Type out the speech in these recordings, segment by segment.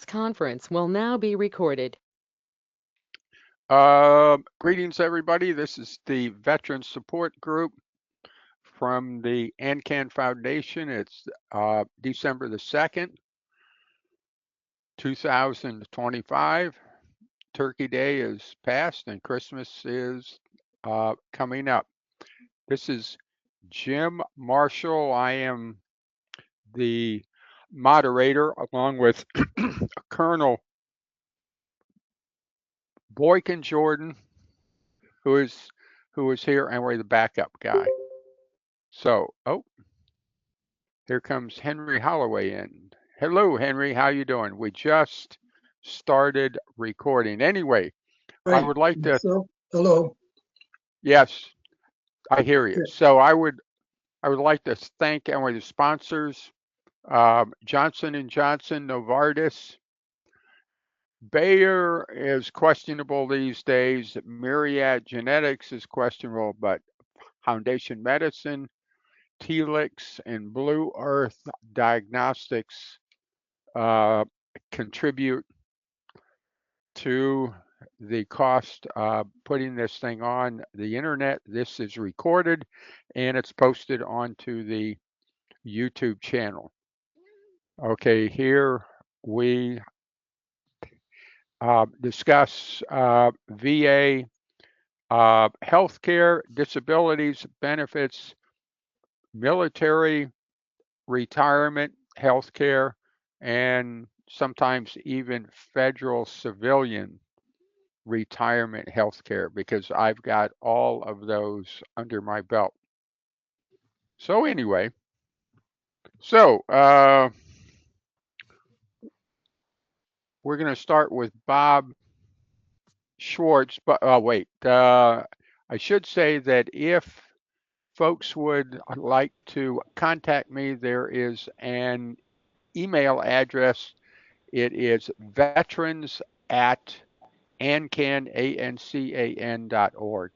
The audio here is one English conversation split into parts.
conference will now be recorded. Greetings, everybody. This is the Veteran Support Group from the AnCan Foundation. It's December the 2nd, 2025. Turkey Day is past and Christmas is coming up. This is Jim Marshall. I am the moderator along with Colonel Boykin Jordan, who is here, and we're the backup guy. So, here comes Henry Holloway in. Hello, Henry. How you doing? We just started recording. Anyway, I would like to. So, hello. Yes, I hear you. So I would like to thank the sponsors: Johnson and Johnson, Novartis. Bayer is questionable these days. Myriad Genetics is questionable, but Foundation Medicine, Telix, and Blue Earth Diagnostics contribute to the cost of putting this thing on the internet. This is recorded and it's posted onto the YouTube channel. Okay, here we discuss VA healthcare, disabilities, benefits, military retirement healthcare, and sometimes even federal civilian retirement healthcare, because I've got all of those under my belt. So anyway, we're going to start with Bob Schwartz, but wait, I should say that if folks would like to contact me, there is an email address. It is veterans@ancan.org.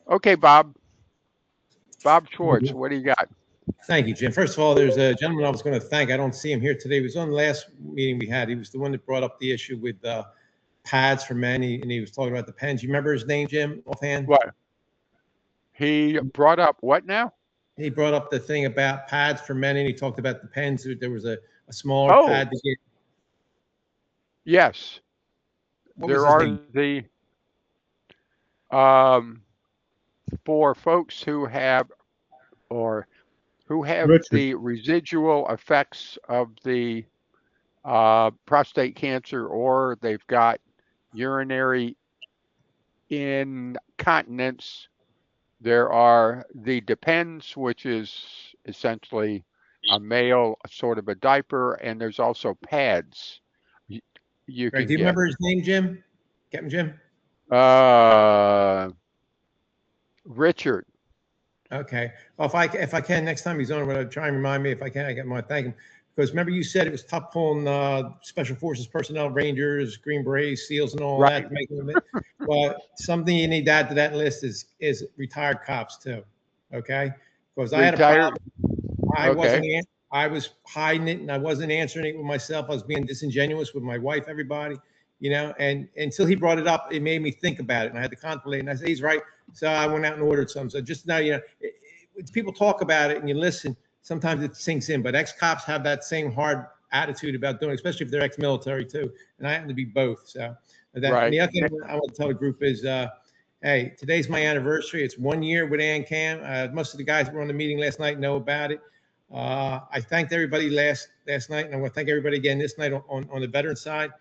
Okay, Bob Schwartz, what do you got? Thank you, Jim. First of all, there's a gentleman I was going to thank. I don't see him here today. He was on the last meeting we had. He was the one that brought up the issue with pads for men, and he was talking about the pens. You remember his name, Jim, offhand? What? He brought up what now? He brought up the thing about pads for men, and he talked about the pens. There was a smaller pad to get. Yes. There are the for folks who have the residual effects of the prostate cancer, or they've got urinary incontinence. There are the Depends, which is essentially a male sort of a diaper, and there's also pads. You right. Do you remember his name, Jim? Captain Jim? Richard. Okay. Well, if I can next time he's on, I'm going to try and remind me if I can. I want to thank him, because remember you said it was tough pulling Special Forces personnel, Rangers, Green Berets, SEALs, and all that to make them. But something you need to add to that list is retired cops too. Okay, because I had a problem. I was hiding it and I wasn't answering it with myself. I was being disingenuous with my wife, everybody, and until he brought it up, it made me think about it, and I had to contemplate. And I said, he's right. So I went out and ordered some. So just now, people talk about it and you listen. Sometimes it sinks in, but ex-cops have that same hard attitude about doing it, especially if they're ex-military too. And I happen to be both. So and the other thing I want to tell the group is, hey, today's my anniversary. It's 1 year with AnCan. Most of the guys that were on the meeting last night know about it. I thanked everybody last night, and I want to thank everybody again this night on the veteran side.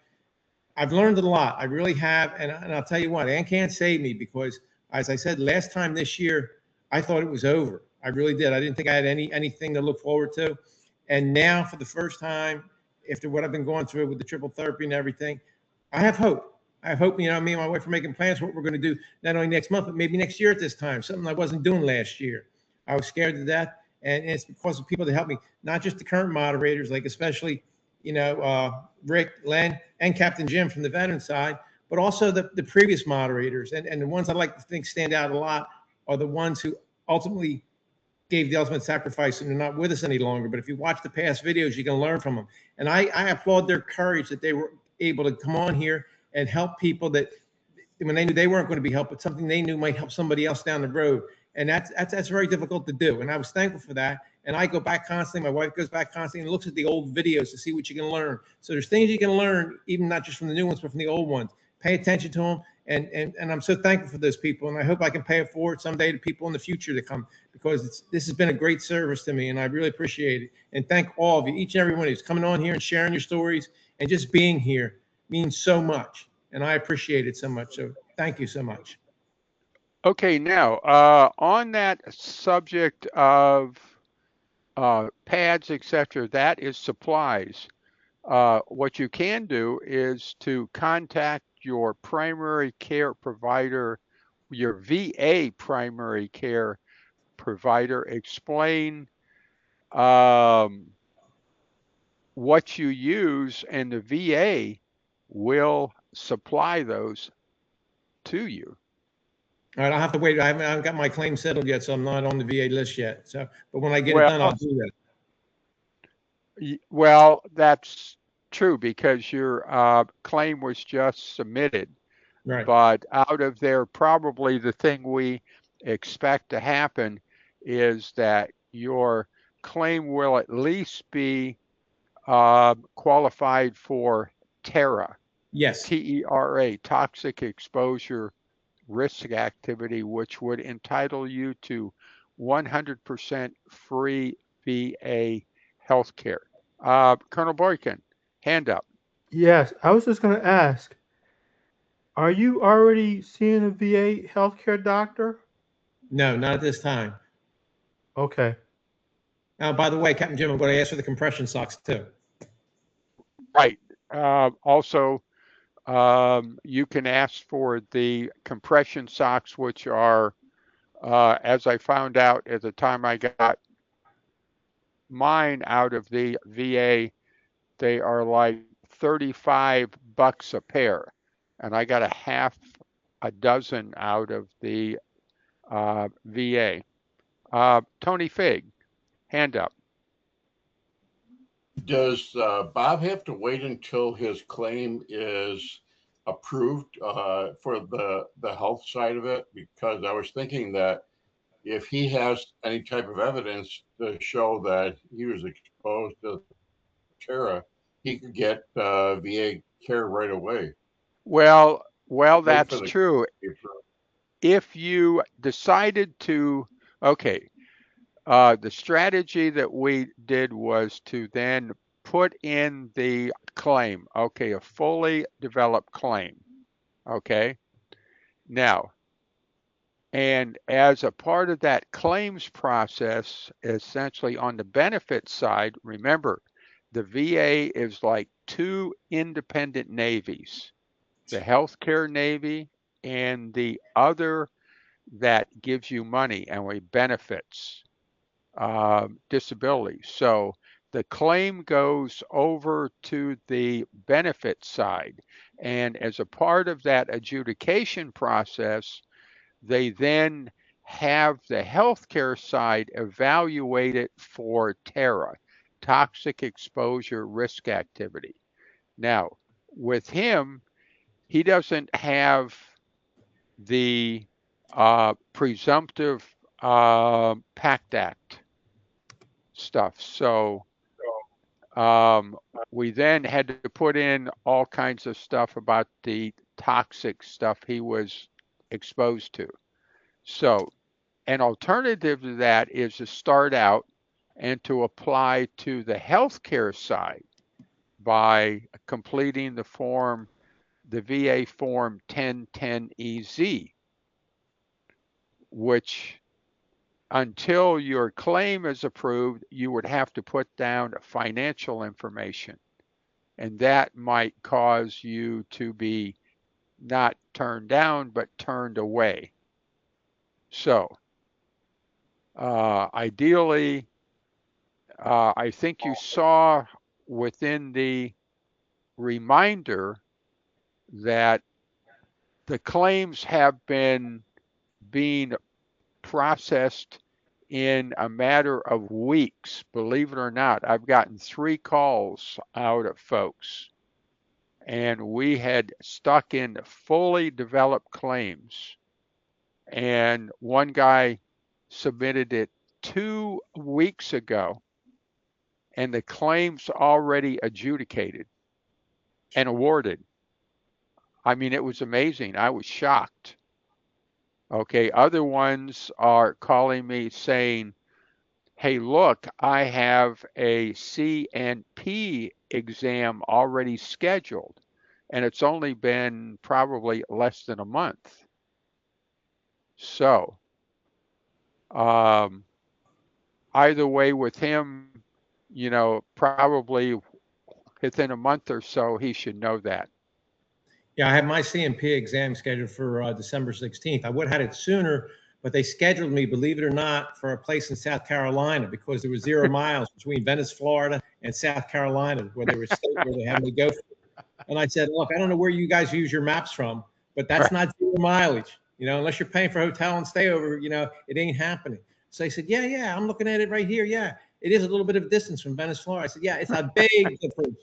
I've learned a lot. I really have, and I'll tell you what, AnCan saved me, because, as I said last time this year, I thought it was over. I really did. I didn't think I had anything to look forward to. And now, for the first time, after what I've been going through with the triple therapy and everything, I have hope. I have hope. Me and my wife are making plans for what we're going to do, not only next month, but maybe next year at this time, something I wasn't doing last year. I was scared to death. And it's because of people that help me, not just the current moderators, like especially, Rick, Len, and Captain Jim from the veteran side, but also the previous moderators. And the ones I like to think stand out a lot are the ones who ultimately gave the ultimate sacrifice and they're not with us any longer. But if you watch the past videos, you can learn from them. And I applaud their courage that they were able to come on here and help people that when they knew they weren't going to be helped, but something they knew might help somebody else down the road. And that's very difficult to do. And I was thankful for that. And I go back constantly. My wife goes back constantly and looks at the old videos to see what you can learn. So there's things you can learn, even not just from the new ones, but from the old ones. Pay attention to them. And I'm so thankful for those people. And I hope I can pay it forward someday to people in the future to come, because this has been a great service to me and I really appreciate it. And thank all of you, each and every one who's coming on here and sharing your stories and just being here means so much. And I appreciate it so much. So thank you so much. Okay, now on that subject of pads, etc., that is supplies. What you can do is to contact your primary care provider, your VA primary care provider, explain what you use, and the VA will supply those to you. All right, I'll have to wait. I haven't got my claim settled yet, so I'm not on the VA list yet. So, but when I get it done, I'll do that. Well, that's true because your claim was just submitted. Right. But out of there, probably the thing we expect to happen is that your claim will at least be qualified for TERA. Yes. TERA, toxic exposure risk activity, which would entitle you to 100% free VA health care. Colonel Boykin, hand up. Yes, I was just going to ask, are you already seeing a VA healthcare doctor? No, not at this time. Okay. Now, by the way, Captain Jim, I'm going to ask for the compression socks too. Right. Also, you can ask for the compression socks, which are, as I found out at the time I got mine out of the VA, they are like $35 a pair. And I got a dozen out of the VA. Tony Fig, hand up. Does Bob have to wait until his claim is approved for the health side of it? Because I was thinking that if he has any type of evidence to show that he was exposed to Tara, he could get VA care right away. Well, that's true. Approval. If you decided to, okay, the strategy that we did was to then put in the claim, okay, a fully developed claim, okay? Now, and as a part of that claims process, essentially on the benefit side, remember, the VA is like two independent navies, the healthcare navy and the other that gives you money and benefits. Disability. So the claim goes over to the benefit side. And as a part of that adjudication process, they then have the healthcare side evaluate it for TERA, toxic exposure risk activity. Now, with him, he doesn't have the presumptive PACT Act stuff. So we then had to put in all kinds of stuff about the toxic stuff he was exposed to. So an alternative to that is to start out and to apply to the healthcare side by completing the form, the VA form 1010EZ, which until your claim is approved, you would have to put down financial information. And that might cause you to be not turned down, but turned away. So ideally, I think you saw within the reminder that the claims have been being processed in a matter of weeks, believe it or not, I've gotten 3 calls out of folks, and we had stuck in fully developed claims. And one guy submitted it 2 weeks ago, and the claim's already adjudicated and awarded. I mean, it was amazing. I was shocked. Okay, other ones are calling me saying, hey, look, I have a C&P exam already scheduled, and it's only been probably less than a month. So, either way with him, probably within a month or so, he should know that. Yeah, I have my CMP exam scheduled for December 16th. I would have had it sooner, but they scheduled me, believe it or not, for a place in South Carolina because there was 0 miles between Venice, Florida, and South Carolina, where they had me go. And I said, look, I don't know where you guys use your maps from, but that's not 0 mileage. Unless you're paying for hotel and stay over, it ain't happening. So they said, yeah, I'm looking at it right here. Yeah, it is a little bit of distance from Venice, Florida. I said, yeah, it's a big difference.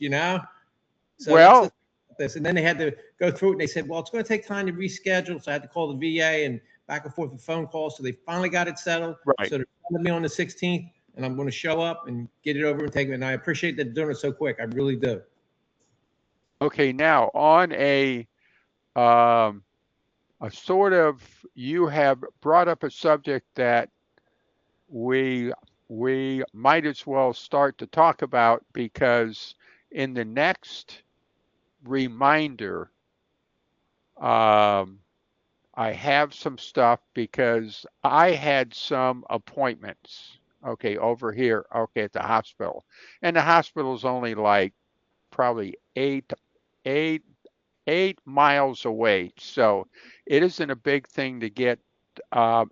So well, this, and then they had to go through it, and they said, well, it's going to take time to reschedule. So I had to call the VA and back and forth with phone calls. So they finally got it settled. right. So they're sending me on the 16th, and I'm going to show up and get it over and take it. And I appreciate that they're doing it so quick. I really do. Okay, now on a sort of, you have brought up a subject that we might as well start to talk about, because in the next reminder, I have some stuff because I had some appointments, okay, over here, okay, at the hospital. And the hospital's only like probably eight 8 miles away. So it isn't a big thing to get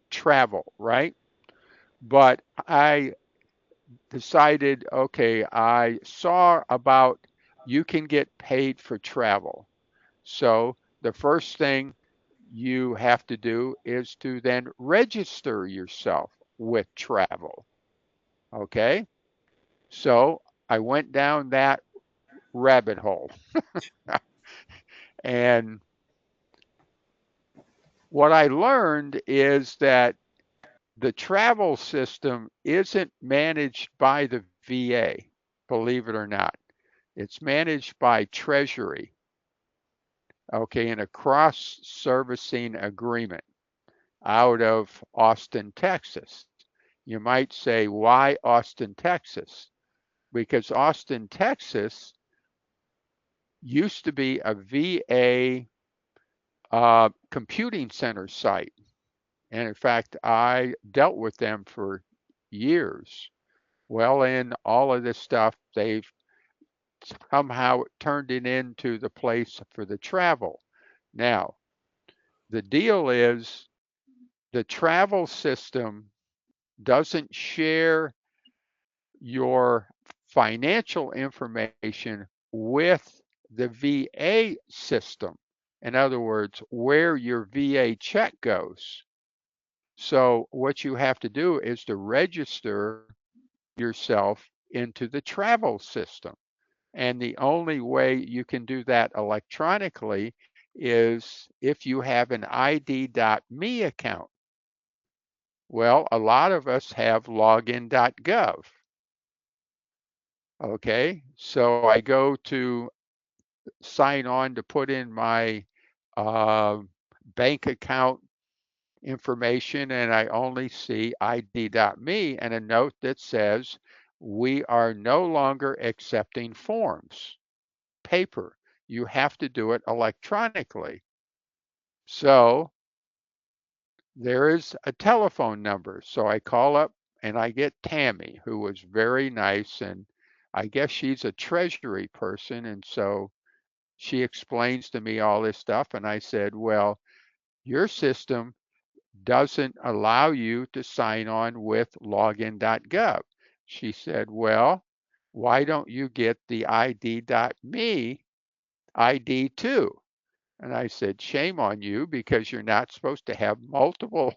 travel, right? But I decided, okay, I saw about you can get paid for travel. So the first thing you have to do is to then register yourself with travel. Okay? So I went down that rabbit hole. And what I learned is that the travel system isn't managed by the VA, believe it or not. It's managed by Treasury, okay, in a cross servicing agreement out of Austin, Texas. You might say, why Austin, Texas? Because Austin, Texas used to be a VA computing center site. And in fact, I dealt with them for years. Well, in all of this stuff, they've somehow turned it into the place for the travel. Now, the deal is the travel system doesn't share your financial information with the VA system. In other words, where your VA check goes. So what you have to do is to register yourself into the travel system. And the only way you can do that electronically is if you have an ID.me account. Well, a lot of us have login.gov. Okay, so I go to sign on to put in my uh, bank account information, and I only see ID.me and a note that says, we are no longer accepting forms, paper. You have to do it electronically. So there is a telephone number. So I call up and I get Tammy, who was very nice. And I guess she's a treasury person. And so she explains to me all this stuff. And I said, well, your system doesn't allow you to sign on with login.gov. She said, well, why don't you get the ID.me ID too? And I said, shame on you, because you're not supposed to have multiple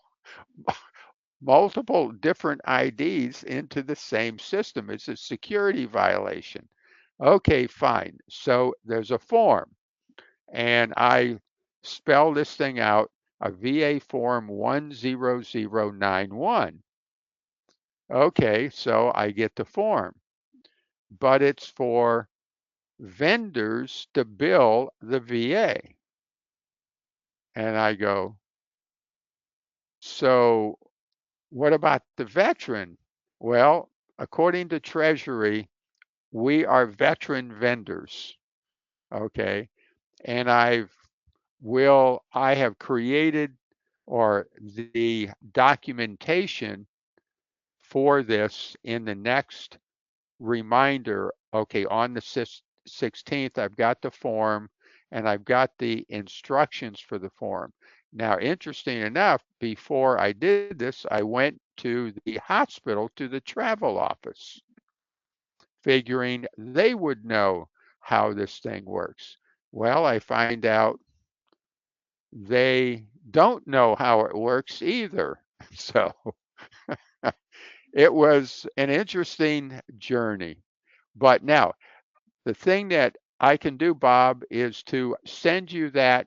multiple different IDs into the same system. It's a security violation. Okay, fine. So there's a form, and I spell this thing out, a VA form 10091. Okay, so I get the form, but it's for vendors to bill the VA. And I go, so what about the veteran? Well, according to Treasury, we are veteran vendors. Okay. And I have created or the documentation for this in the next reminder. Okay, on the 16th, I've got the form and I've got the instructions for the form. Now, interesting enough, before I did this, I went to the hospital, to the travel office, figuring they would know how this thing works. Well, I find out they don't know how it works either. So it was an interesting journey. But now, the thing that I can do, Bob, is to send you that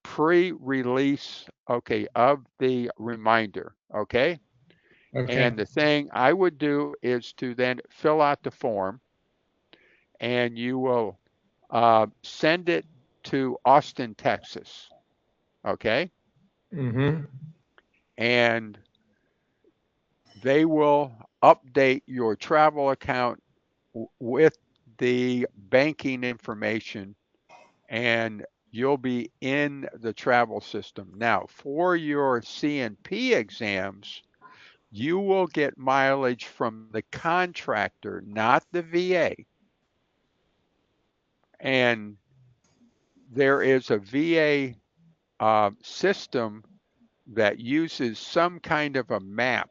pre-release, okay, of the reminder, okay? Okay. And the thing I would do is to then fill out the form, and you will send it to Austin, Texas, okay? Mm-hmm. And they will update your travel account with the banking information, and you'll be in the travel system. Now, for your CNP exams, you will get mileage from the contractor, not the VA. And there is a VA system that uses some kind of a map,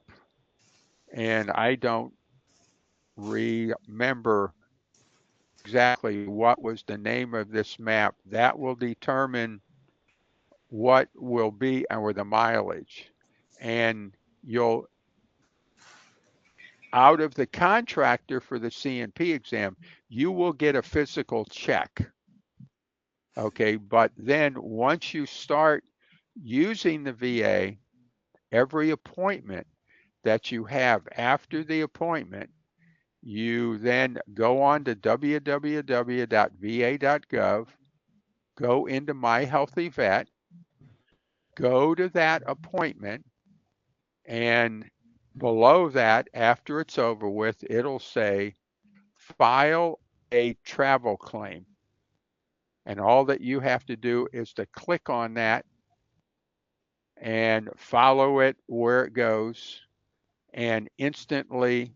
and I don't remember exactly what was the name of this map. That will determine what will be or the mileage. And you'll, out of the contractor for the CNP exam, you will get a physical check. Okay, but then once you start using the VA, every appointment that you have after the appointment, you then go on to www.va.gov, go into My Healthy Vet, go to that appointment, and below that, after it's over with, it'll say file a travel claim. And all that you have to do is to click on that and follow it where it goes, and instantly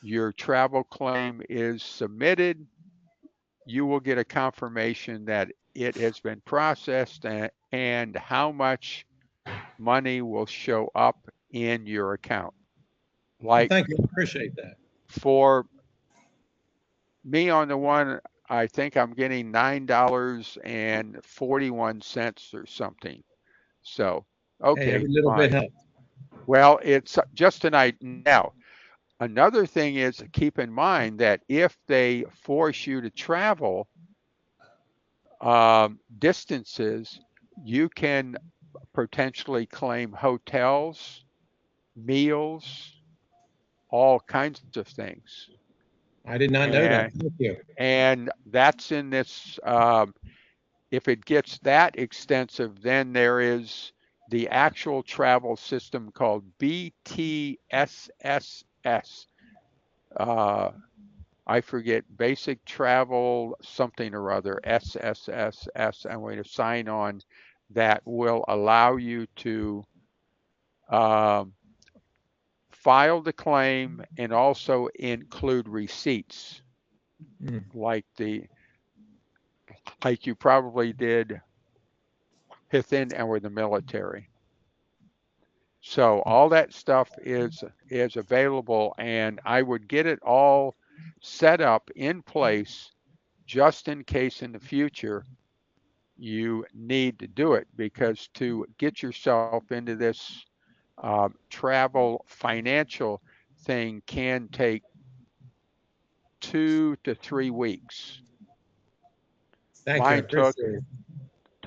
your travel claim is submitted. You will get a confirmation that it has been processed, and how much money will show up in your account. Well, Like thank you. I appreciate that. for me on the one, I think I'm getting $9.41 or something. So, Hey, okay, every little bit fine. helps. Well, it's just tonight. Now, another thing is keep in mind that if they force you to travel distances, you can potentially claim hotels, meals, all kinds of things. I did not know that. And Thank you. and that's in this. If it gets that extensive, then there is the actual travel system called BTSSS. Uh, I forget, basic travel something or other, SSSS. I'm going to sign on. That will allow you to um, file the claim and also include receipts, Mm. like you probably did within and with the military. So all that stuff is available, and I would get it all set up in place just in case in the future you need to do it, because to get yourself into this travel financial thing can take 2 to 3 weeks. Thank you. I Mine appreciate it.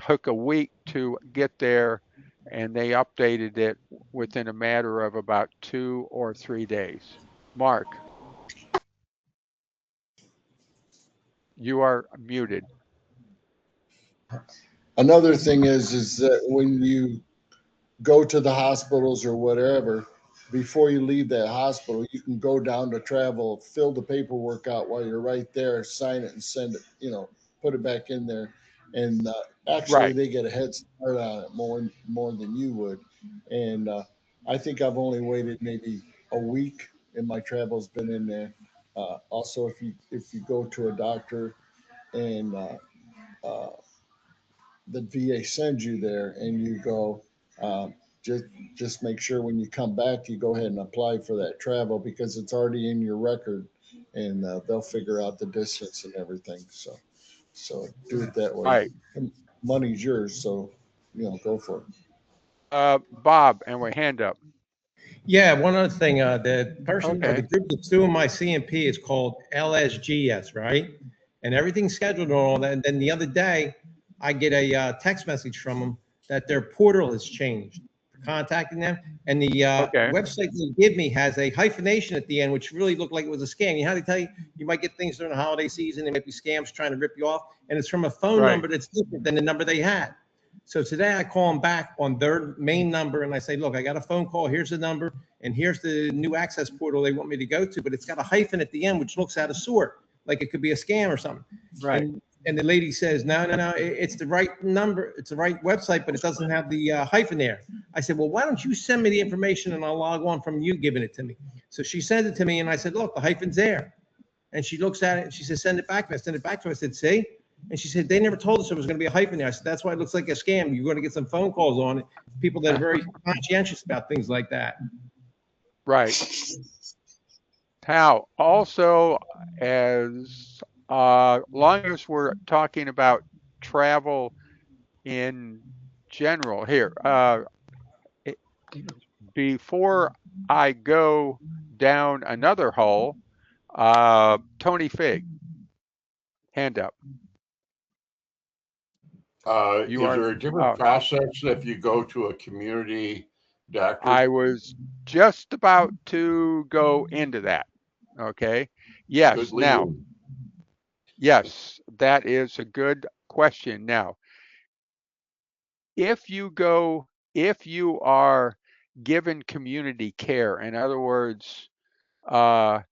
took a week to get there, and they updated it within a matter of about 2 or 3 days. Mark, you are muted. Another thing is that when you go to the hospitals or whatever, before you leave that hospital, you can go down to travel, fill the paperwork out while you're right there, sign it and send it, put it back in there. And actually, Right. they get a head start on it more than you would. And I think I've only waited maybe a week, and my travel's been in there. Also, if you go to a doctor and uh, the VA sends you there and you go, um, just just make sure when you come back you go ahead and apply for that travel, because it's already in your record, and they'll figure out the distance and everything. So do it that way. Right. And money's yours, so go for it. Bob, and we hand up. Yeah, one other thing, the person or the Okay. group that's doing my CMP is called LSGS, right? And everything's scheduled and all that. And then the other day, I get a text message from them that their portal has changed for contacting them. And the Okay. website they give me has a hyphenation at the end, which really looked like it was a scam. You know how they tell you, you might get things during the holiday season, there might be scams trying to rip you off. And it's from a phone Right. number that's different than the number they had. So today I call them back on their main number and I say, look, I got a phone call. Here's the number. And here's the new access portal they want me to go to, but it's got a hyphen at the end, which looks out of sort, like it could be a scam or something. Right. And the lady says, no, it's the right number. It's the right website, but it doesn't have the hyphen there. I said, well, why don't you send me the information and I'll log on from you giving it to me. So she sent it to me and I said, look, the hyphen's there. And she looks at it and she says, send it back to me. I sent it back to her. I said, see? And she said, they never told us there was going to be a hyphen there. I said, that's why it looks like a scam. You're going to get some phone calls on it. People that are very conscientious about things like that. Right. Now, also, as long as we're talking about travel in general here, before I go down another hole, Tony Fig, hand up. Is You are. there a different process if you go to a community doctor? I was just about to go into that. Okay. Yes. Good Now, lead-in. yes, that is a good question. Now, if you are given community care, in other words, VA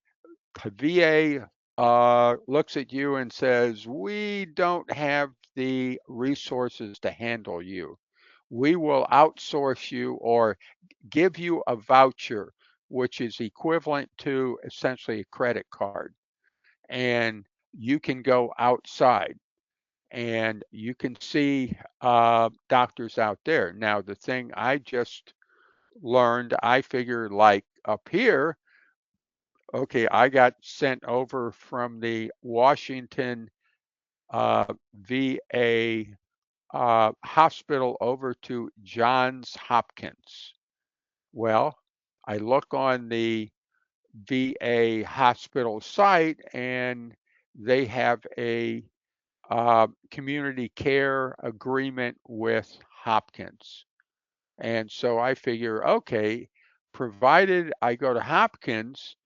looks at you and says, we don't have the resources to handle you. We will outsource you or give you a voucher, which is equivalent to essentially a credit card. And you can go outside and you can see doctors out there. Now, the thing I just learned, I figured like up here, okay, I got sent over from the Washington VA hospital over to Johns Hopkins. Well, I look on the VA hospital site and they have a community care agreement with Hopkins. And so I figure, okay, provided I go to Hopkins,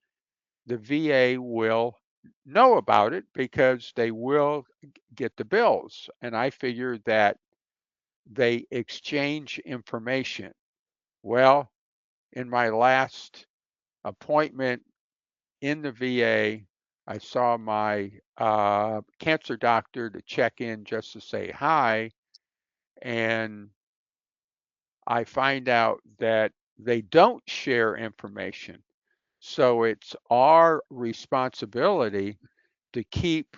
the VA will know about it because they will get the bills. And I figured that they exchange information. Well, in my last appointment in the VA, I saw my cancer doctor to check in just to say hi. And I find out that they don't share information. So it's our responsibility to keep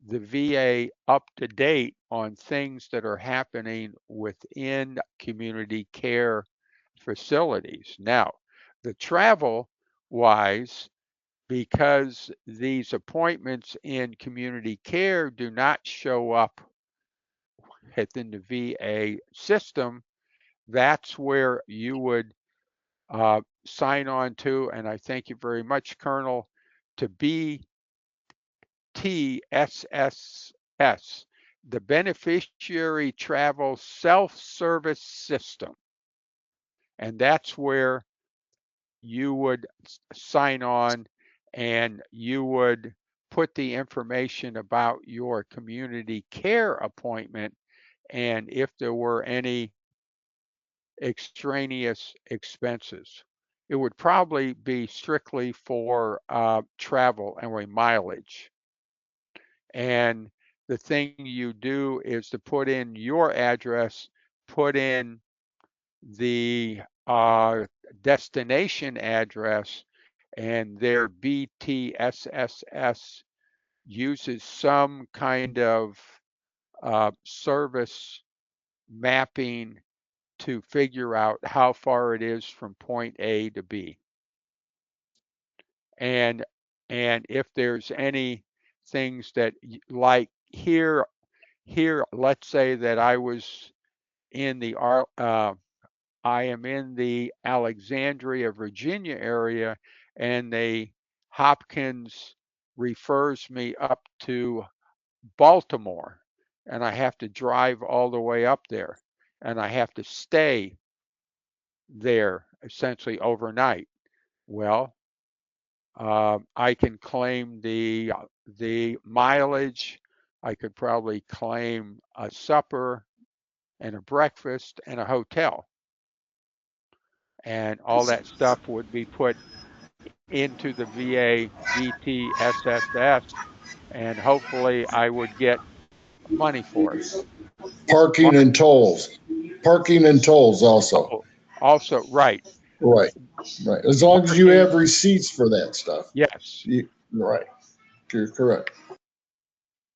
the VA up to date on things that are happening within community care facilities. Now, the travel wise, because these appointments in community care do not show up within the VA system, that's where you would sign on to, and I thank you very much, Colonel, to BTSSS, the Beneficiary Travel Self-Service System. And that's where you would sign on and you would put the information about your community care appointment and if there were any extraneous expenses. It would probably be strictly for travel and mileage. And the thing you do is to put in your address, put in the destination address, and their BTSSS uses some kind of service mapping to figure out how far it is from point A to B. And if there's any things that like here, let's say that I was in the I am in the Alexandria, Virginia area, and the Hopkins refers me up to Baltimore, and I have to drive all the way up there, and I have to stay there essentially overnight. Well, I can claim the mileage. I could probably claim a supper and a breakfast and a hotel. And all that stuff would be put into the VA BTSSS, and hopefully I would get money for it. Parking and tolls. Parking and tolls also. Oh, also, right. Right. Right. As long as you have receipts for that stuff. Yes. Right. You're correct.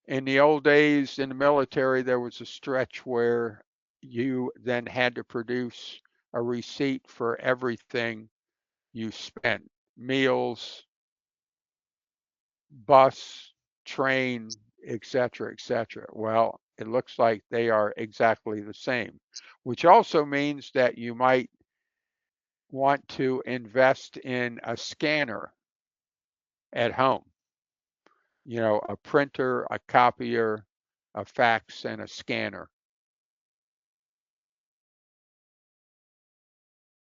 In the old days in the military, there was a stretch where you then had to produce a receipt for everything you spent: meals, bus, train, etc., etc. Well, it looks like they are exactly the same, which also means that you might want to invest in a scanner at home. You know, a printer, a copier, a fax, and a scanner.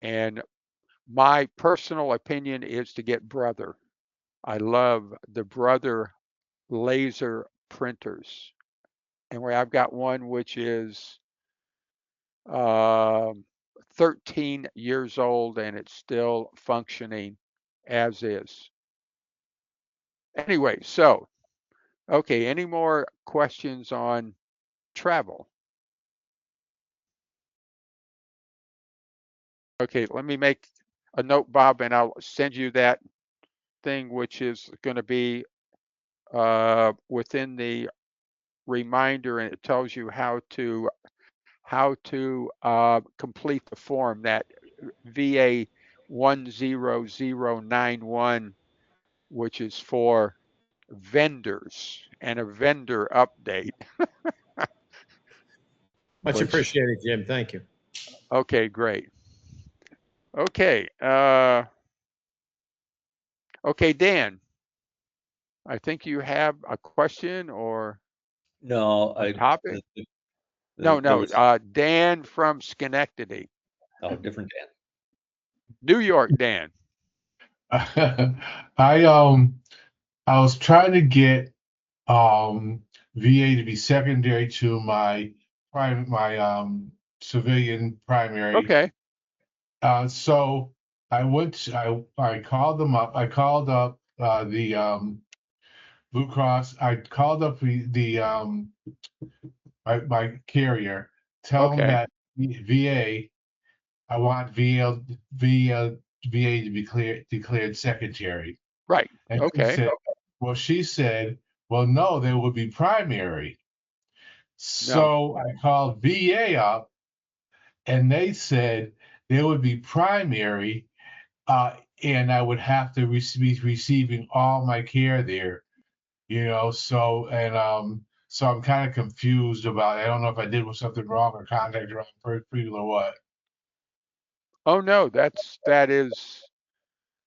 And my personal opinion is to get Brother. I love the Brother laser printers. And where I've got one which is 13 years old and it's still functioning as is. Anyway, so, okay, any more questions on travel? Okay, let me make a note, Bob, and I'll send you that thing, which is going to be within the reminder, and it tells you how to complete the form, that VA 10091, which is for vendors and a vendor update. Much appreciated, Jim. Thank you. Okay, great. Okay. Okay, Dan, I think you have a question or No, a topic? there No, was, Dan from Schenectady. oh, different Dan. New York, Dan. I was trying to get VA to be secondary to my civilian primary. Okay. So I called them up. I called up the Blue Cross. I called up my carrier, tell them Okay. that VA, I want VA to be declared secondary. Right. And Okay. she said, well, no, there would be primary. So I called VA up and they said there would be primary, and I would have to be receiving all my care there, you know. So, and So I'm kind of confused about it. I don't know if I did something wrong or contacted the wrong people or what. Oh no, that is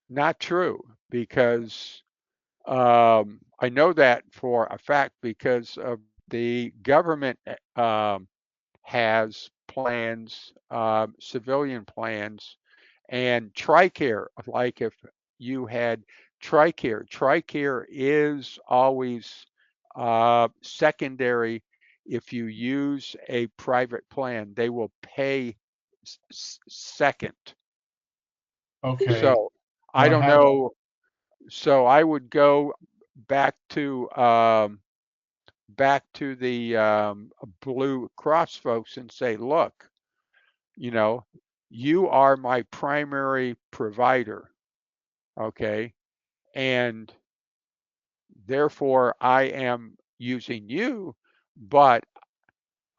not true because I know that for a fact because of the government has plans, civilian plans, and TRICARE. Like if you had TRICARE is always secondary. If you use a private plan, they will pay second. Okay. So So I I don't have, know. So I would go back to the Blue Cross folks and say, look, you know, you are my primary provider, okay? And therefore I am using you, but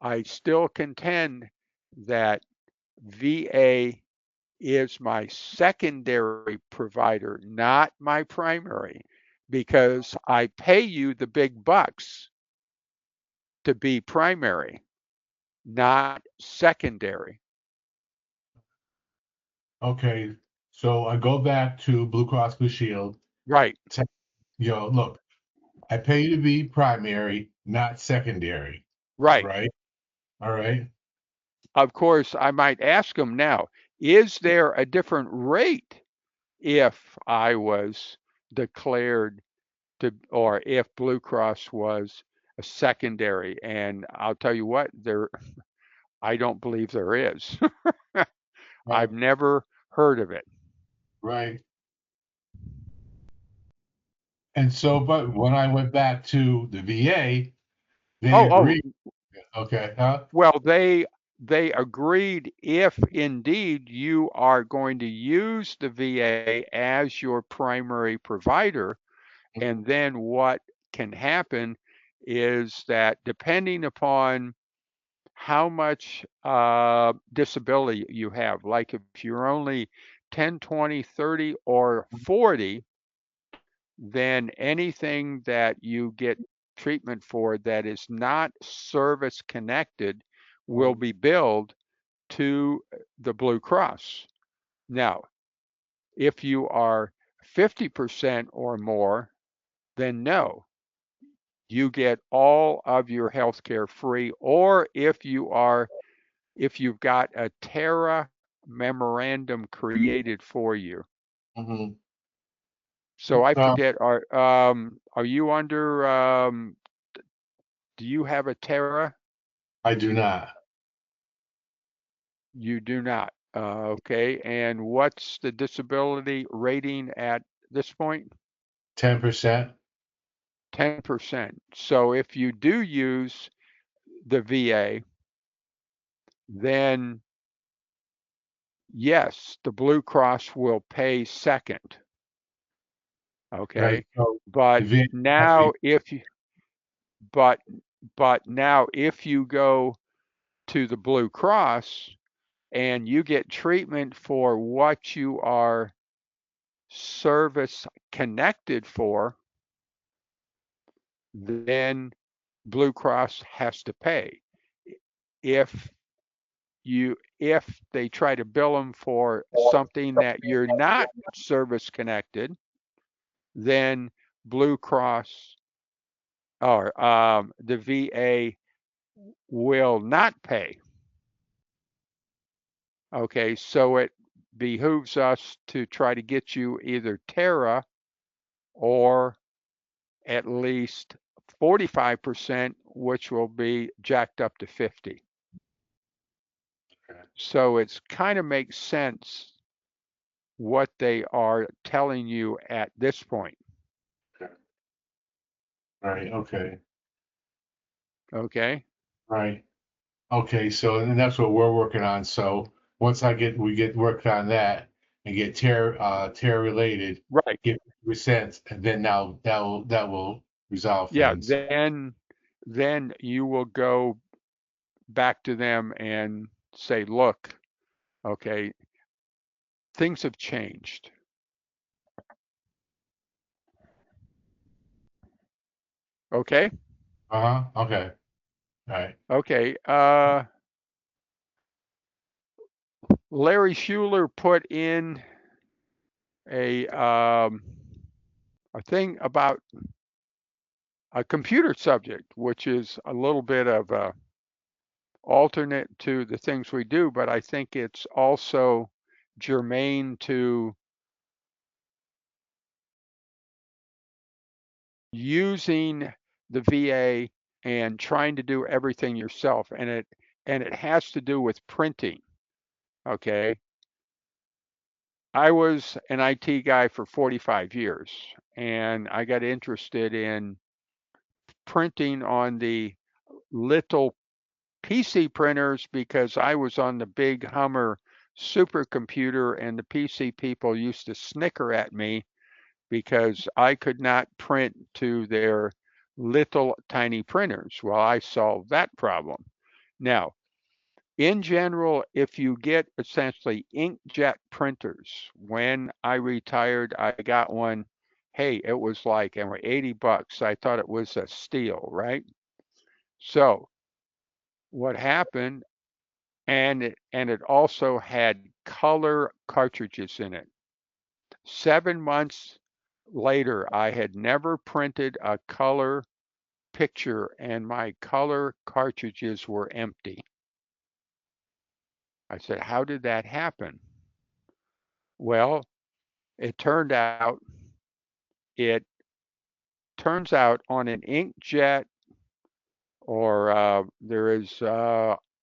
I still contend that VA is my secondary provider, not my primary, because I pay you the big bucks to be primary, not secondary. okay. So I go back to Blue Cross Blue Shield. Right, Look, I pay you to be primary, not secondary, right. right? All right. Of course, I might ask them now, is there a different rate if I was declared to, or if Blue Cross was a secondary? And I'll tell you what, I don't believe there is. Right. I've never heard of it. Right. And so, but when I went back to the VA, they Oh, agreed. Okay. Huh? well, they agreed if indeed you are going to use the VA as your primary provider, and then what can happen is that depending upon how much disability you have, like if you're only 10, 20, 30, or 40, then anything that you get treatment for that is not service connected will be billed to the Blue Cross. Now, if you are 50% or more, then no, you get all of your health care free. Or if you've got a Terra memorandum created for you. Mm-hmm. So I forget, are you under, do you have a Terra? I do not. You do not. Okay. And what's the disability rating at this point? 10%. 10%. So if you do use the VA, then yes, the Blue Cross will pay second. Right. Okay. So the But VA now actually, if you, but, but now if you go to the Blue Cross and you get treatment for what you are service connected for, then Blue Cross has to pay. If if they try to bill them for something that you're not service connected, then Blue Cross or the VA will not pay. Okay, so it behooves us to try to get you either Terra or at least 45%, which will be jacked up to 50. So it's kind of makes sense what they are telling you at this point. right. Okay. Okay. Right. Okay. So, and that's what we're working on. So once we get worked on that and get tear related, Right. get percent, and then now that will resolve Yeah. things. Then you will go back to them and say, look, okay, things have changed. Okay. Okay. All right. Okay. Larry Schuler put in a thing about a computer subject, which is a little bit of a alternate to the things we do, but I think it's also germane to using the VA and trying to do everything yourself, and it has to do with printing. Okay, I was an IT guy for 45 years, and I got interested in printing on the little PC printers because I was on the big Hummer supercomputer, and the PC people used to snicker at me because I could not print to their little tiny printers. Well, I solved that problem. Now, in general, if you get essentially inkjet printers, when I retired, I got one. Hey, it was like $80. I thought it was a steal, right? So what happened, and it also had color cartridges in it. 7 months later, I had never printed a color picture, and my color cartridges were empty. I said, how did that happen? Well, it turns out on an inkjet, or there is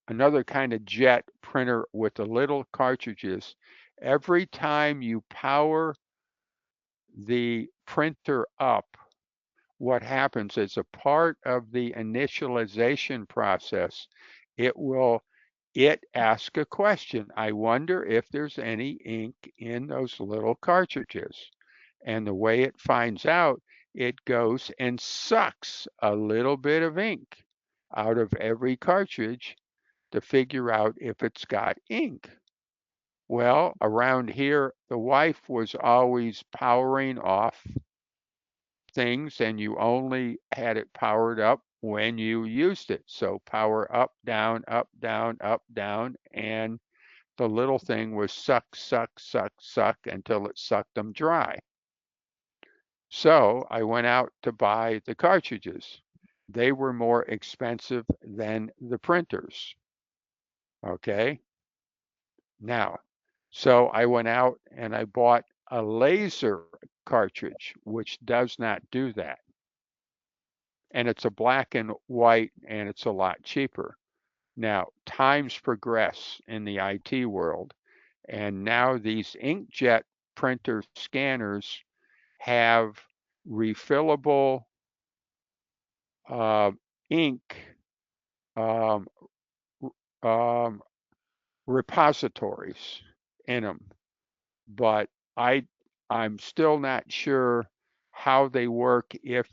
another kind of jet printer with the little cartridges. Every time you power the printer up, what happens is a part of the initialization process, it asks a question. I wonder if there's any ink in those little cartridges. And the way it finds out, it goes and sucks a little bit of ink out of every cartridge to figure out if it's got ink. Well, around here, the wife was always powering off things, and you only had it powered up when you used it. So power up, down, up, down, up, down, and the little thing was suck, suck, suck, suck until it sucked them dry. So I went out to buy the cartridges. They were more expensive than the printers. Okay. Now, so I went out and I bought a laser cartridge, which does not do that. And it's a black and white, and it's a lot cheaper. Now, times progress in the IT world, and now these inkjet printer scanners have refillable ink um, um, repositories in them, but I'm still not sure how they work if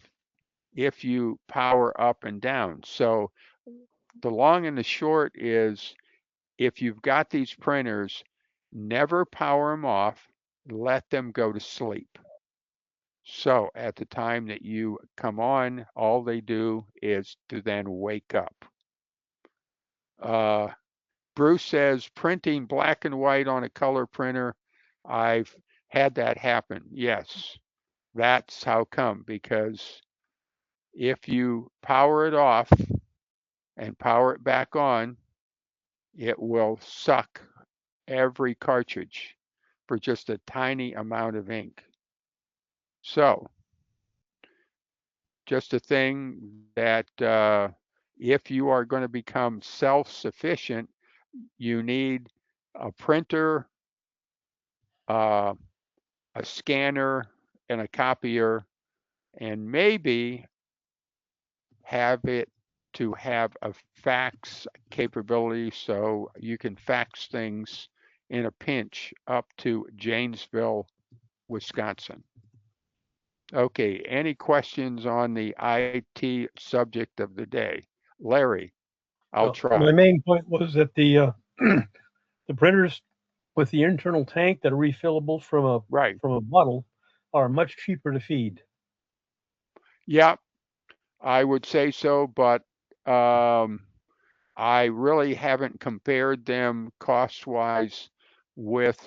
you power up and down. So the long and the short is, if you've got these printers, never power them off, let them go to sleep. So at the time that you come on, all they do is to then wake up. Bruce says, printing black and white on a color printer, I've had that happen. Yes, that's how come, because if you power it off and power it back on, it will suck every cartridge for just a tiny amount of ink. So, just a thing that if you are going to become self-sufficient, you need a printer, a scanner, and a copier, and maybe have it to have a fax capability so you can fax things in a pinch up to Janesville, Wisconsin. Okay, any questions on the IT subject of the day? Larry, I'll try. My main point was that the the printers with the internal tank that are refillable from a bottle are much cheaper to feed. Yeah, I would say so, but I really haven't compared them cost-wise with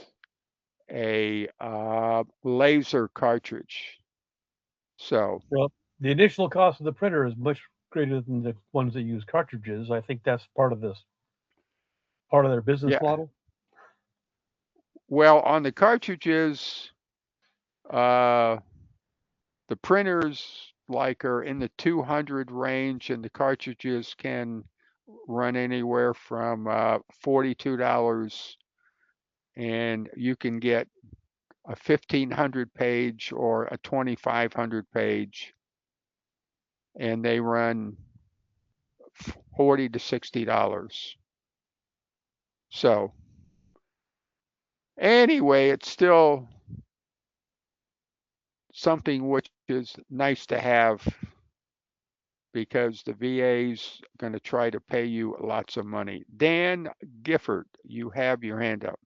a laser cartridge. So, Well, the initial cost of the printer is much greater than the ones that use cartridges. I think that's part of their business yeah. model. Well, on the cartridges, the printers like are in the 200 range, and the cartridges can run anywhere from $42, and you can get a 1,500 page or a 2,500 page, and they run $40 to $60. So anyway, it's still something which is nice to have because the VA's going to try to pay you lots of money. Dan Gifford, you have your hand up.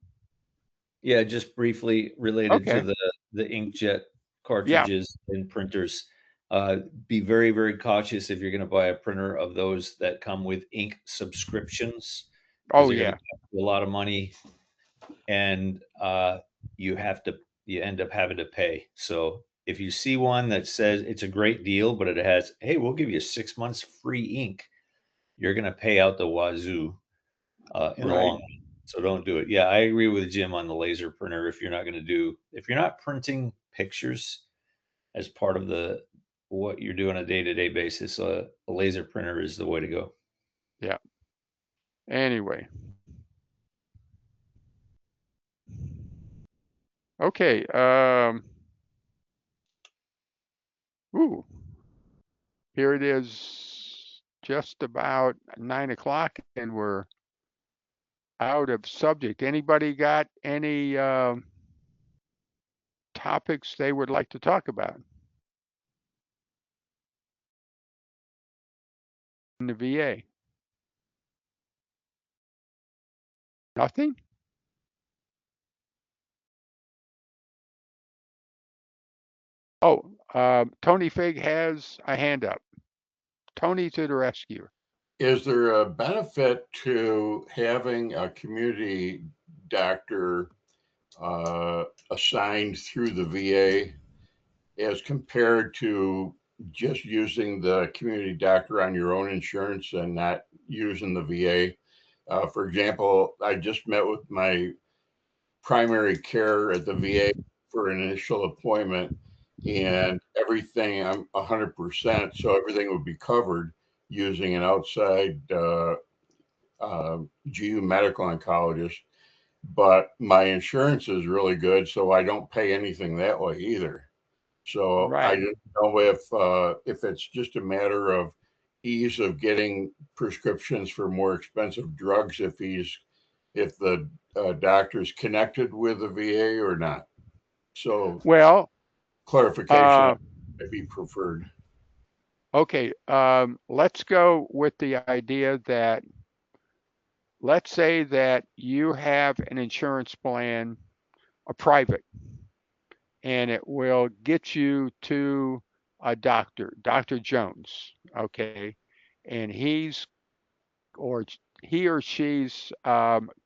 Yeah, just briefly related to Okay. the inkjet Yeah. cartridges and printers. Be very, very cautious if you're going to buy a printer of those that come with ink subscriptions, because Oh, they're going yeah. to cost you a lot of money, and you end up having to pay. So if you see one that says it's a great deal, but it has, hey, we'll give you 6 months free ink, you're going to pay out the wazoo in the Right. long run. So don't do it. Yeah, I agree with Jim on the laser printer. If you're not printing pictures as part of what you're doing on a day-to-day basis, a laser printer is the way to go. Yeah. Anyway. Okay. Ooh, here it is, just about 9 o'clock, and we're out of subject. Anybody got any topics they would like to talk about in the VA? Nothing? Oh, Tony Fig has a hand up. Tony to the rescue. Is there a benefit to having a community doctor assigned through the VA as compared to just using the community doctor on your own insurance and not using the VA? For example, I just met with my primary care at the VA for an initial appointment, and everything, I'm 100%, so everything would be covered using an outside GU medical oncologist. But my insurance is really good, so I don't pay anything that way either. So I Right. didn't know if it's just a matter of ease of getting prescriptions for more expensive drugs if the doctor's connected with the VA or not. So Well, clarification would be preferred. okay. Let's go with the idea that let's say that you have an insurance plan, a private, and it will get you to a doctor, Dr. Jones, okay, and he or she's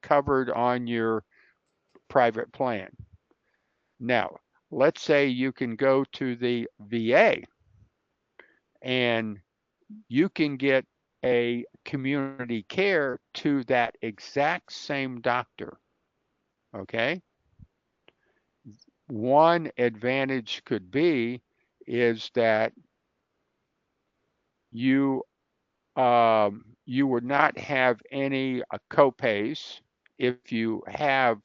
covered on your private plan. Now, let's say you can go to the VA and you can get a community care to that exact same doctor, okay? One advantage could be is that you you would not have any copays if you have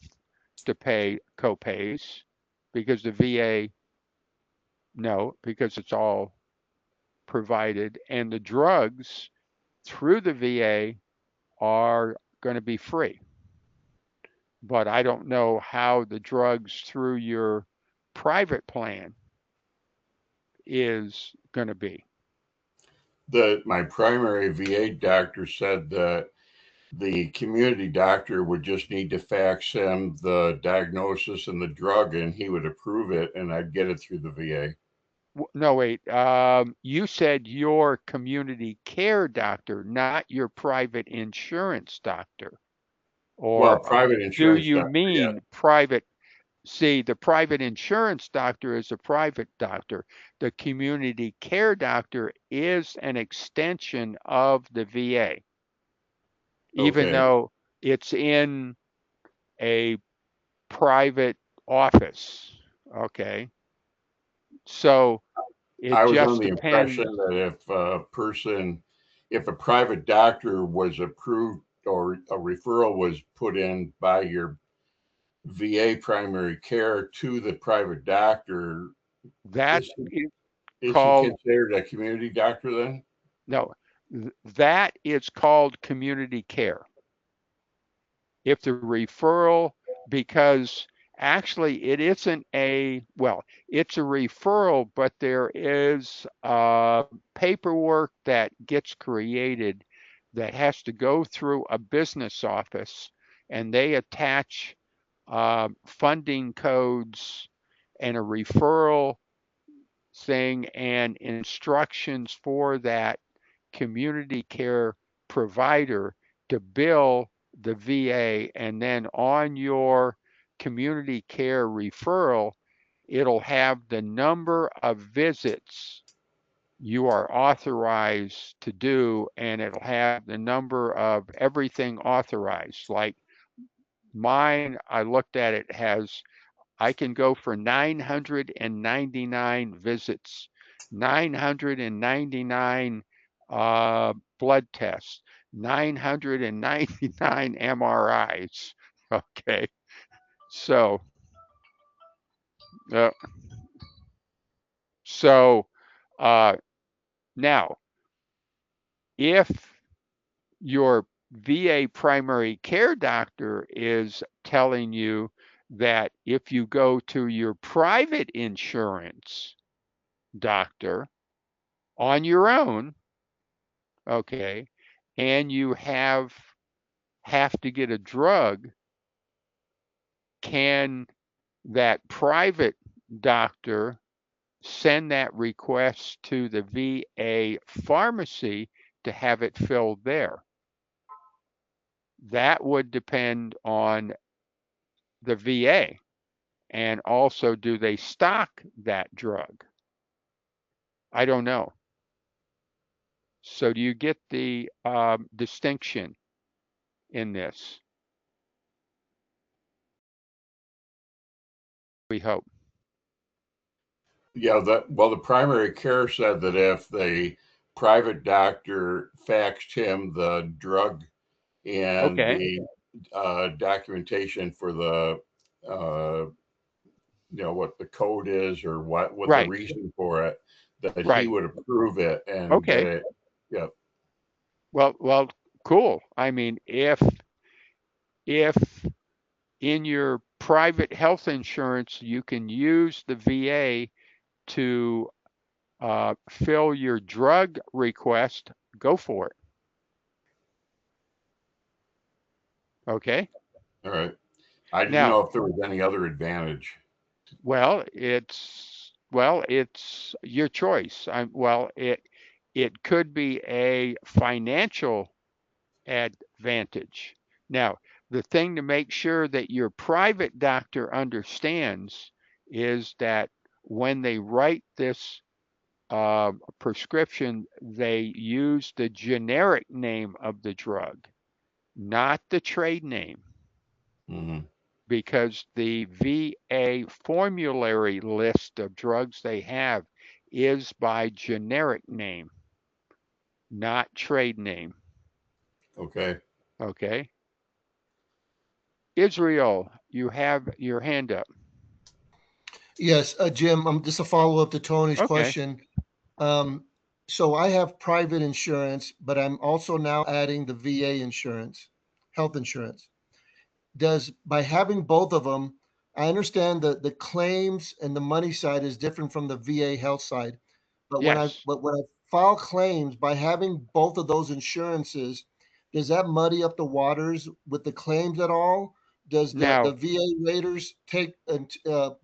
to pay copays because the VA no, because it's all provided, and the drugs through the VA are going to be free. But I don't know how the drugs through your private plan is going to be. My primary VA doctor said that the community doctor would just need to fax him the diagnosis and the drug, and he would approve it, and I'd get it through the VA. No, wait. You said your community care doctor, not your private insurance doctor. Well, Or private do insurance you doctor, yeah. mean private? See, the private insurance doctor is a private doctor. The community care doctor is an extension of the VA, even Okay. though it's in a private office. Okay. So it I was just under the impression depends. that if a private doctor was approved or a referral was put in by your VA primary care to the private doctor, That is is is he called, considered a community doctor then? no, that is called community care. If the referral, because actually it isn't well, it's a referral, but there is paperwork that gets created that has to go through a business office, and they attach funding codes and a referral thing and instructions for that community care provider to bill the VA, and then on your community care referral, it'll have the number of visits you are authorized to do, and it'll have the number of everything authorized. Like mine, I looked at it, I can go for 999 visits, 999 blood tests, 999 MRIs. Okay, so uh, so uh, now if your VA primary care doctor is telling you that if you go to your private insurance doctor on your own, okay, and you have to get a drug, can that private doctor send that request to the VA pharmacy to have it filled there? That would depend on the VA, and also, do they stock that drug? I don't know. So do you get the distinction in this? We hope. Yeah, the primary care said that if the private doctor faxed him the drug and Okay. the documentation for the what the code is or what the Right. reason for it, that he Right. would approve it and get Okay. it. Yeah. Well, cool. I mean, if in your private health insurance you can use the VA to fill your drug request, go for it. Okay. All right. I didn't Now, know if there was any other advantage. it's your choice. It could be a financial advantage. Now, the thing to make sure that your private doctor understands is that when they write this prescription, they use the generic name of the drug, not the trade name, Mm-hmm. because the VA formulary list of drugs they have is by generic name, not trade name. Okay. Okay. Israel, you have your hand up. Yes, Jim, just a follow-up to Tony's Okay. question. So I have private insurance, but I'm also now adding the VA insurance, health insurance. By having both of them, I understand that the claims and the money side is different from the VA health side. Yes. But when I file claims by having both of those insurances, does that muddy up the waters with the claims at all? does Now, the VA raters take and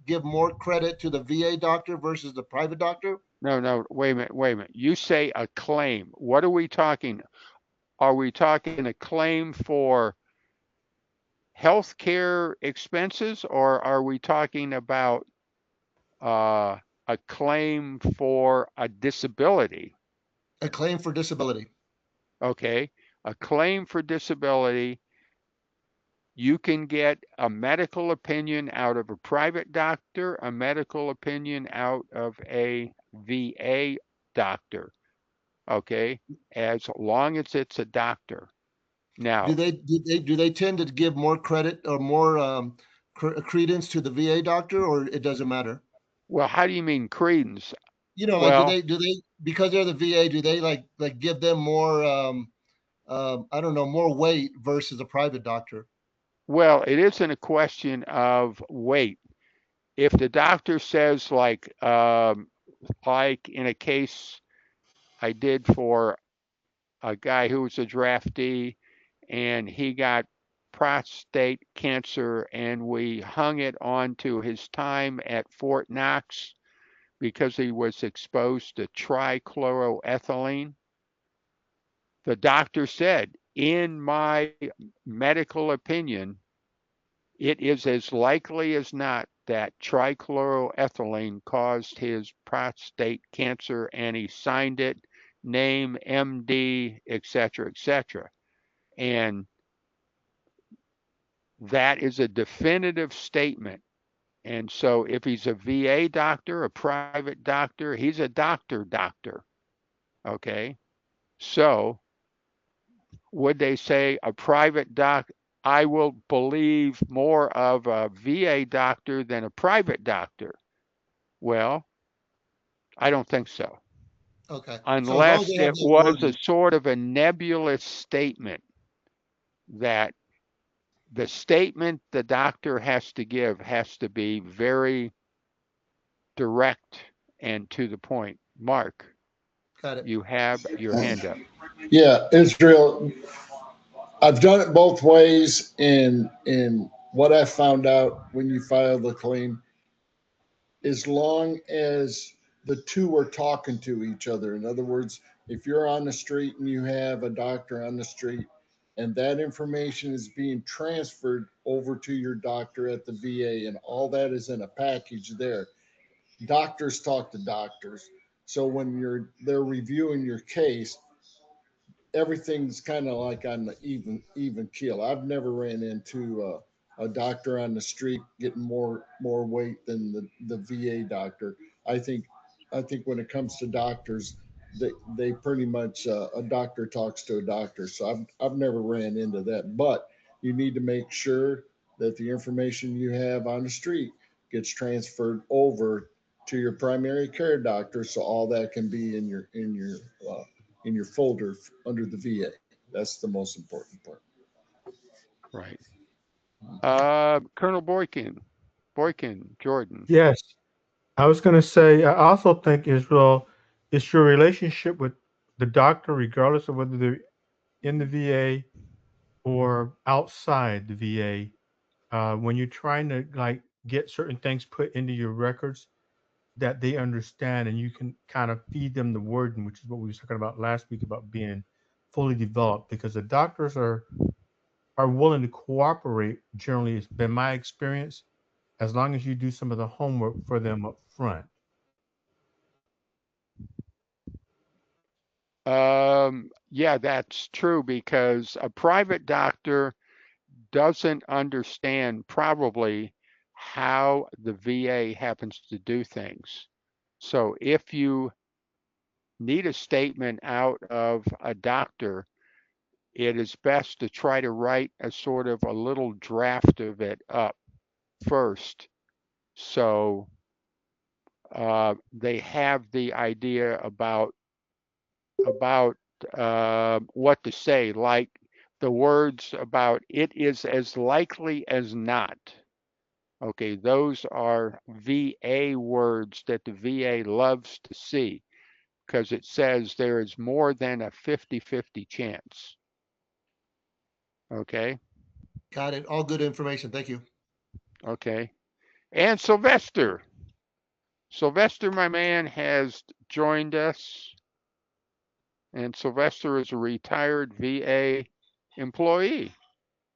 give more credit to the VA doctor versus the private doctor? no, wait a minute. You say a claim. What are we talking? Are we talking a claim for healthcare expenses, or are we talking about a claim for a disability? A claim for disability. Okay, a claim for disability. You can get a medical opinion out of a private doctor, a medical opinion out of a VA doctor. Okay, as long as it's a doctor. Now, Do they tend to give more credit or more credence to the VA doctor, or it doesn't matter? well, how do you mean credence? You know, like Well, do they because they're the VA, do they like give them more I don't know, more weight versus a private doctor? well, it isn't a question of weight. If the doctor says like in a case I did for a guy who was a draftee and he got prostate cancer and we hung it onto his time at Fort Knox because he was exposed to trichloroethylene. The doctor said, in my medical opinion, it is as likely as not that trichloroethylene caused his prostate cancer, and he signed it, name, MD, etc., etc. And that is a definitive statement. And so if he's a VA doctor, a private doctor, he's a doctor. Okay. So would they say a private doc? I will believe more of a VA doctor than a private doctor. Well, I don't think so. Okay. So as long as Unless they have it that was a wording. sort of a nebulous statement that the statement the doctor has to give has to be very direct and to the point. Mark, Got it. you have your hand up. Yeah, Israel. I've done it both ways. In what I found out when you file the claim, as long as the two are talking to each other. In other words, if you're on the street and you have a doctor on the street and that information is being transferred over to your doctor at the VA and all that is in a package there, doctors talk to doctors. So when they're reviewing your case, everything's kind of like on the even keel. I've never ran into a doctor on the street getting more weight than the VA doctor. I think I think when it comes to doctors, they pretty much a doctor talks to a doctor. So I've never ran into that. But you need to make sure that the information you have on the street gets transferred over to your primary care doctor, so all that can be in your folder under the VA. That's the most important part. Right. Colonel Boykin, Jordan. Yes. I was going to say, I also think Israel, it's your relationship with the doctor, regardless of whether they're in the VA or outside the VA. When you're trying to like get certain things put into your records that they understand, and you can kind of feed them the wording, which is what we were talking about last week about being fully developed, because the doctors are willing to cooperate. Generally, it's been my experience, as long as you do some of the homework for them up front. Yeah, that's true because a private doctor doesn't understand probably how the VA happens to do things. So if you need a statement out of a doctor, it is best to try to write a sort of a little draft of it up first. So they have the idea about what to say, like the words about it is as likely as not. Okay, those are VA words that the VA loves to see because it says there is more than a 50-50 chance. Okay. Got it. All good information. Thank you. Okay. And Sylvester. Sylvester, my man, has joined us. And Sylvester is a retired VA employee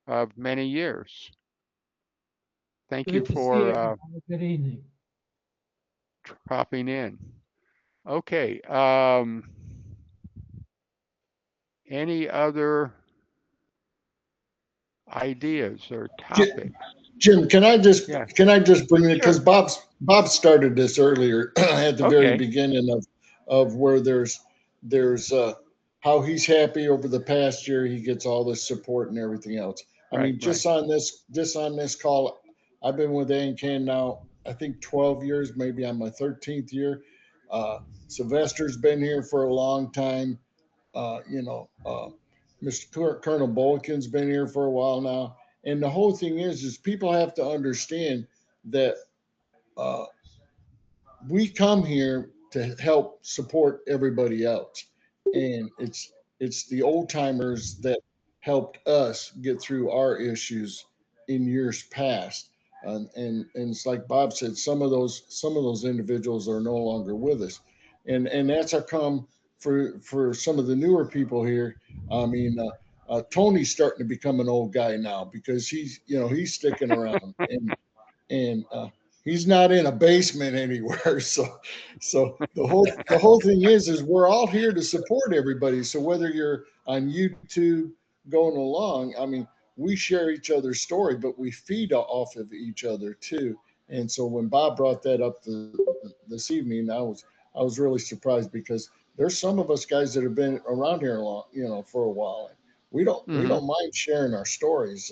of many years. Thank you Good to see for everybody. Good evening. popping in. Okay. Any other ideas or topics? Jim, can I just Yeah. bring it, because Sure. Bob started this earlier at the very Okay. beginning of where there's how he's happy over the past year, he gets all this support and everything else. I Right, mean, just on this call, I've been with AnCan now, I think 12 years, maybe on my 13th year. Sylvester's been here for a long time. Mr. Colonel Bolkin's been here for a while now. And the whole thing is people have to understand that uh, we come here to help support everybody else, and it's the old timers that helped us get through our issues in years past. And it's like Bob said, some of those individuals are no longer with us, and that's a come for some of the newer people here. I mean, Tony's starting to become an old guy now because he's sticking around, and he's not in a basement anywhere. So the whole thing is we're all here to support everybody. So whether you're on YouTube going along, I mean, we share each other's story, but we feed off of each other too. And so when Bob brought that up this evening, I was really surprised because there's some of us guys that have been around here a long, for a while. And we don't mind sharing our stories,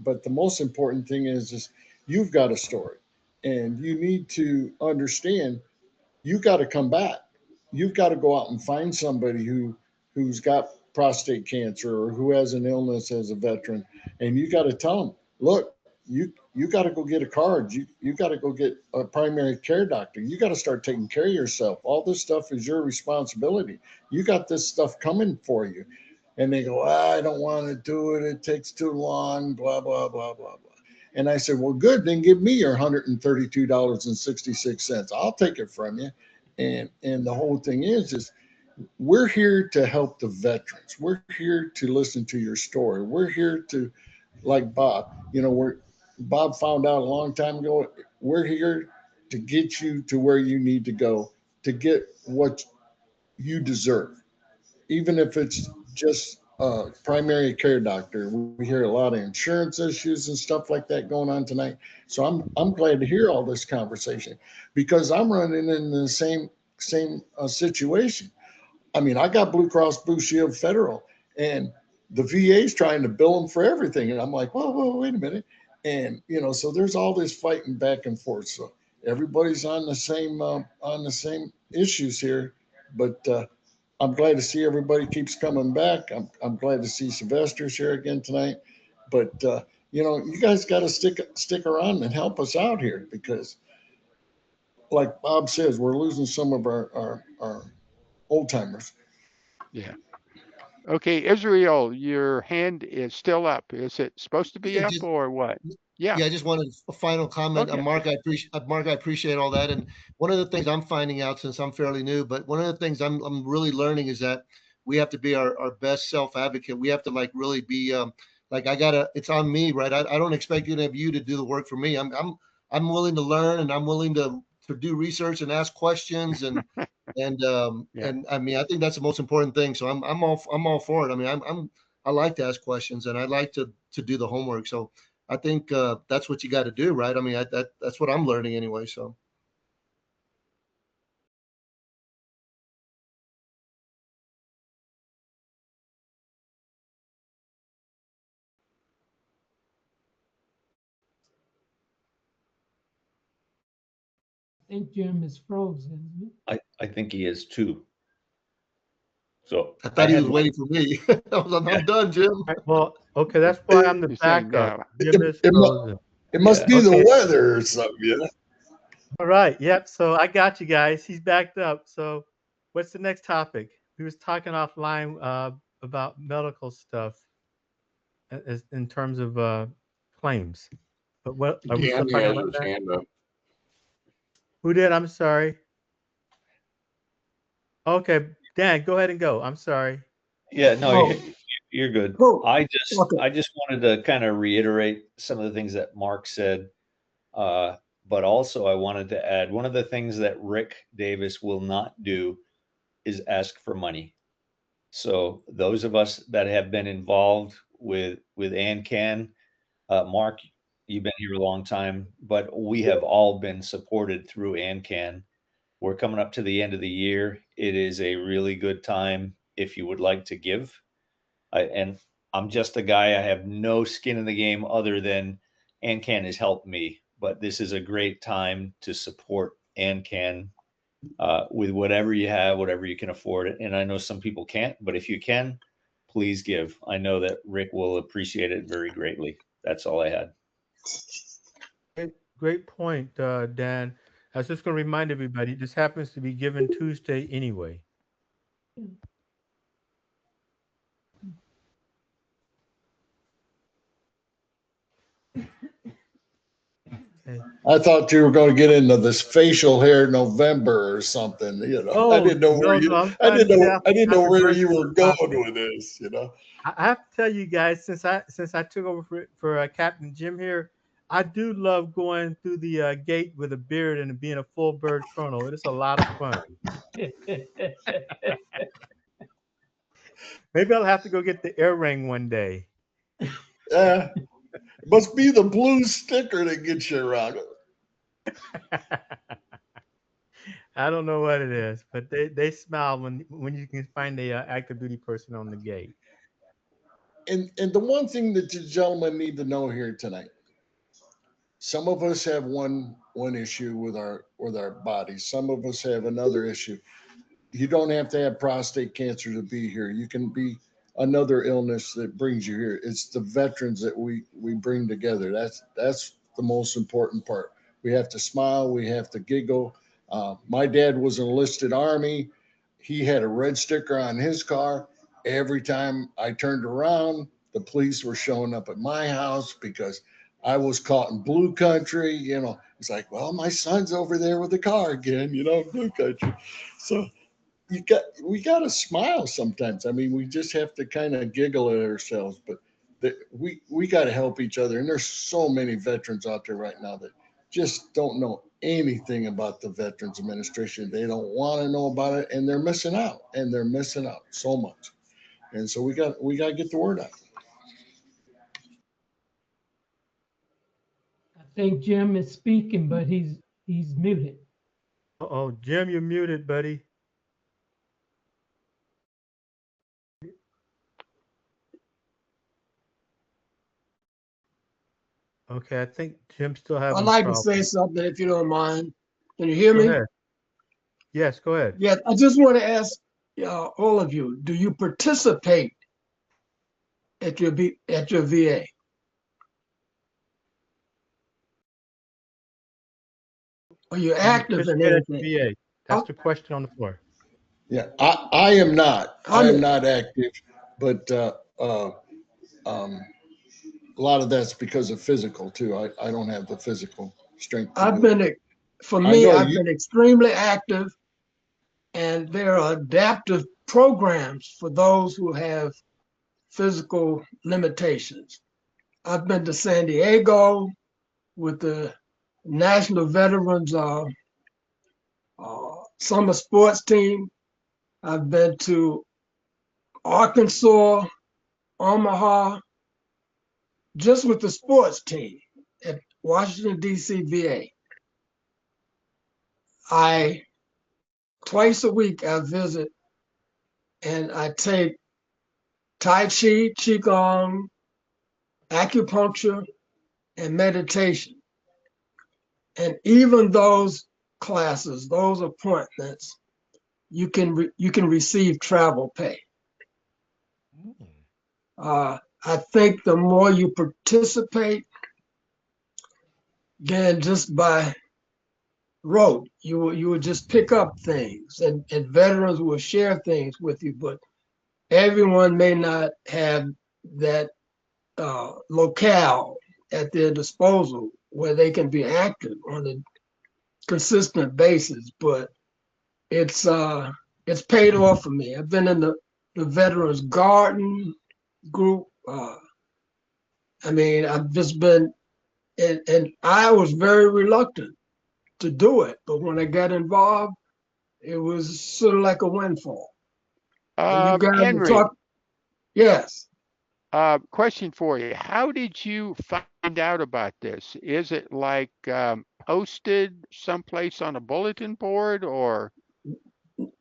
but the most important thing is you've got a story, and you need to understand you got to come back. You've got to go out and find somebody who's got prostate cancer or who has an illness as a veteran, and you got to tell them, look, you got to go get a card. You got to go get a primary care doctor. You got to start taking care of yourself. All this stuff is your responsibility. You got this stuff coming for you. And they go, I don't want to do it. It takes too long, blah, blah, blah, blah, blah. And I said, well, good. Then give me your $132.66. I'll take it from you. And the whole thing is we're here to help the veterans. We're here to listen to your story. We're here to, like Bob, Bob found out a long time ago, we're here to get you to where you need to go to get what you deserve, even if it's just a primary care doctor. We hear a lot of insurance issues and stuff like that going on tonight. So I'm glad to hear all this conversation because I'm running in the same situation. I mean, I got Blue Cross Blue Shield Federal, and the VA is trying to bill them for everything, and I'm like, whoa, wait a minute. And so there's all this fighting back and forth. So everybody's on the same issues here, but I'm glad to see everybody keeps coming back. I'm glad to see Sylvester's here again tonight. But you guys got to stick around and help us out here because, like Bob says, we're losing some of our old timers. Yeah. Okay, Israel, your hand is still up. Is it supposed to be Yeah, up or what? Yeah. I just wanted a final comment. Okay. Mark, I appreciate all that. And one of the things I'm finding out, since I'm fairly new, but one of the things I'm really learning is that we have to be our best self advocate. We have to really be it's on me, right? I don't expect any of you to do the work for me. I'm willing to learn, and I'm willing to do research and ask questions and Yeah. and I mean, I think that's the most important thing. So I'm all for it. I mean, I like to ask questions, and I like to do the homework. So I think that's what you got to do, right? I mean, that's what I'm learning anyway. So. I think Jim is frozen, isn't he? I think he is too. So I thought he was had waiting for me. I'm done, Jim. Well, okay, that's why I'm the You're saying backup. no. Jim is frozen. It must Yeah. be the Okay. weather or something, All right. Yep. So I got you guys. He's backed up. So what's the next topic? We was talking offline about medical stuff. in terms of claims. But what are we still Dan talking has about his that? hand up. Who did? I'm sorry. Okay, Dan, go ahead and go. I'm sorry. Yeah, no, Oh, you're good. cool. Okay. I just wanted to kind of reiterate some of the things that Mark said. But also I wanted to add one of the things that Rick Davis will not do is ask for money. So those of us that have been involved with AnCan, Mark, you've been here a long time, but we have all been supported through AnCan. We're coming up to the end of the year. It is a really good time if you would like to give. And I'm just a guy, I have no skin in the game other than AnCan has helped me. But this is a great time to support AnCan with whatever you have, whatever you can afford it. And I know some people can't, but if you can, please give. I know that Rick will appreciate it very greatly. That's all I had. Great point, Dan. I was just going to remind everybody, this happens to be Given Tuesday anyway. Okay. I thought you were going to get into this facial hair November or something. You know, I Oh, didn't know where no, I'm I trying to didn't stay know, off I the didn't know where you controversial were topic. going with this. You know, I have to tell you guys, since I took over for Captain Jim here, I do love going through the gate with a beard and being a full bird colonel. It is a lot of fun. Maybe I'll have to go get the air ring one day. it must be the blue sticker that gets you around. I don't know what it is, but they smile when you can find a active duty person on the gate. And the one thing that you gentlemen need to know here tonight, some of us have one issue with our bodies. Some of us have another issue. You don't have to have prostate cancer to be here. You can be another illness that brings you here. It's the veterans that we bring together. That's the most important part. We have to smile. We have to giggle. My dad was enlisted Army. He had a red sticker on his car. Every time I turned around, the police were showing up at my house because I was caught in blue country. You know, it's like, well, my son's over there with the car again. You know, blue country. So we got to smile sometimes. I mean, we just have to kind of giggle at ourselves, but we got to help each other. And there's so many veterans out there right now that just don't know anything about the Veterans Administration. They don't want to know about it, and they're missing out. And they're missing out so much. And so we got to get the word out. I think Jim is speaking, but he's muted. Oh, Jim, you're muted, buddy. Okay, I think Jim's still having I'd like problems. to say something if you don't mind. Can you hear Go me? ahead. Yes, go ahead. Yeah, I just want to ask all of you, do you participate at your VA? Are you active in Participate at the anything? VA. That's the question on the floor. Yeah, I am not. I am not active, but a lot of that's because of physical too. I don't have the physical strength. I've been extremely active, and there are adaptive programs for those who have physical limitations. I've been to San Diego with the National Veterans Summer Sports Team. I've been to Arkansas, Omaha, just with the sports team at Washington, D.C. VA. Twice a week I visit and I take Tai Chi, Qigong, acupuncture, and meditation. And even those classes, those appointments, you can receive travel pay. I think the more you participate, then just by rote, you will just pick up things, and veterans will share things with you, but everyone may not have that locale at their disposal where they can be active on a consistent basis. But it's paid off for me. I've been in the Veterans Garden group. I mean, I've just been, and I was very reluctant to do it, but when I got involved, it was sort of like a windfall. And you guys were Henry, talking, yes. question for you. How did you find out about this? Is it like posted someplace on a bulletin board, or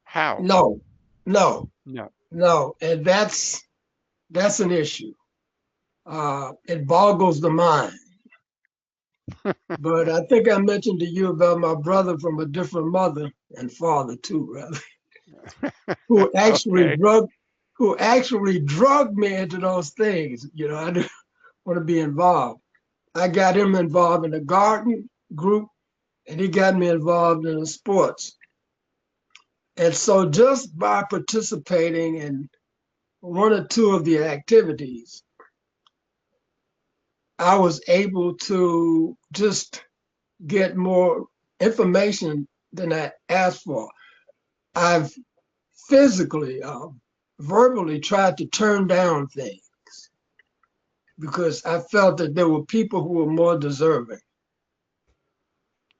how? No, no, No. no, and that's an issue. It boggles the mind. But I think I mentioned to you about my brother from a different mother and father too, rather, who actually Okay. drugged me into those things. You know, I didn't want to be involved. I got him involved in the garden group, and he got me involved in the sports. And so just by participating in one or two of the activities, I was able to just get more information than I asked for. I've physically, verbally tried to turn down things because I felt that there were people who were more deserving.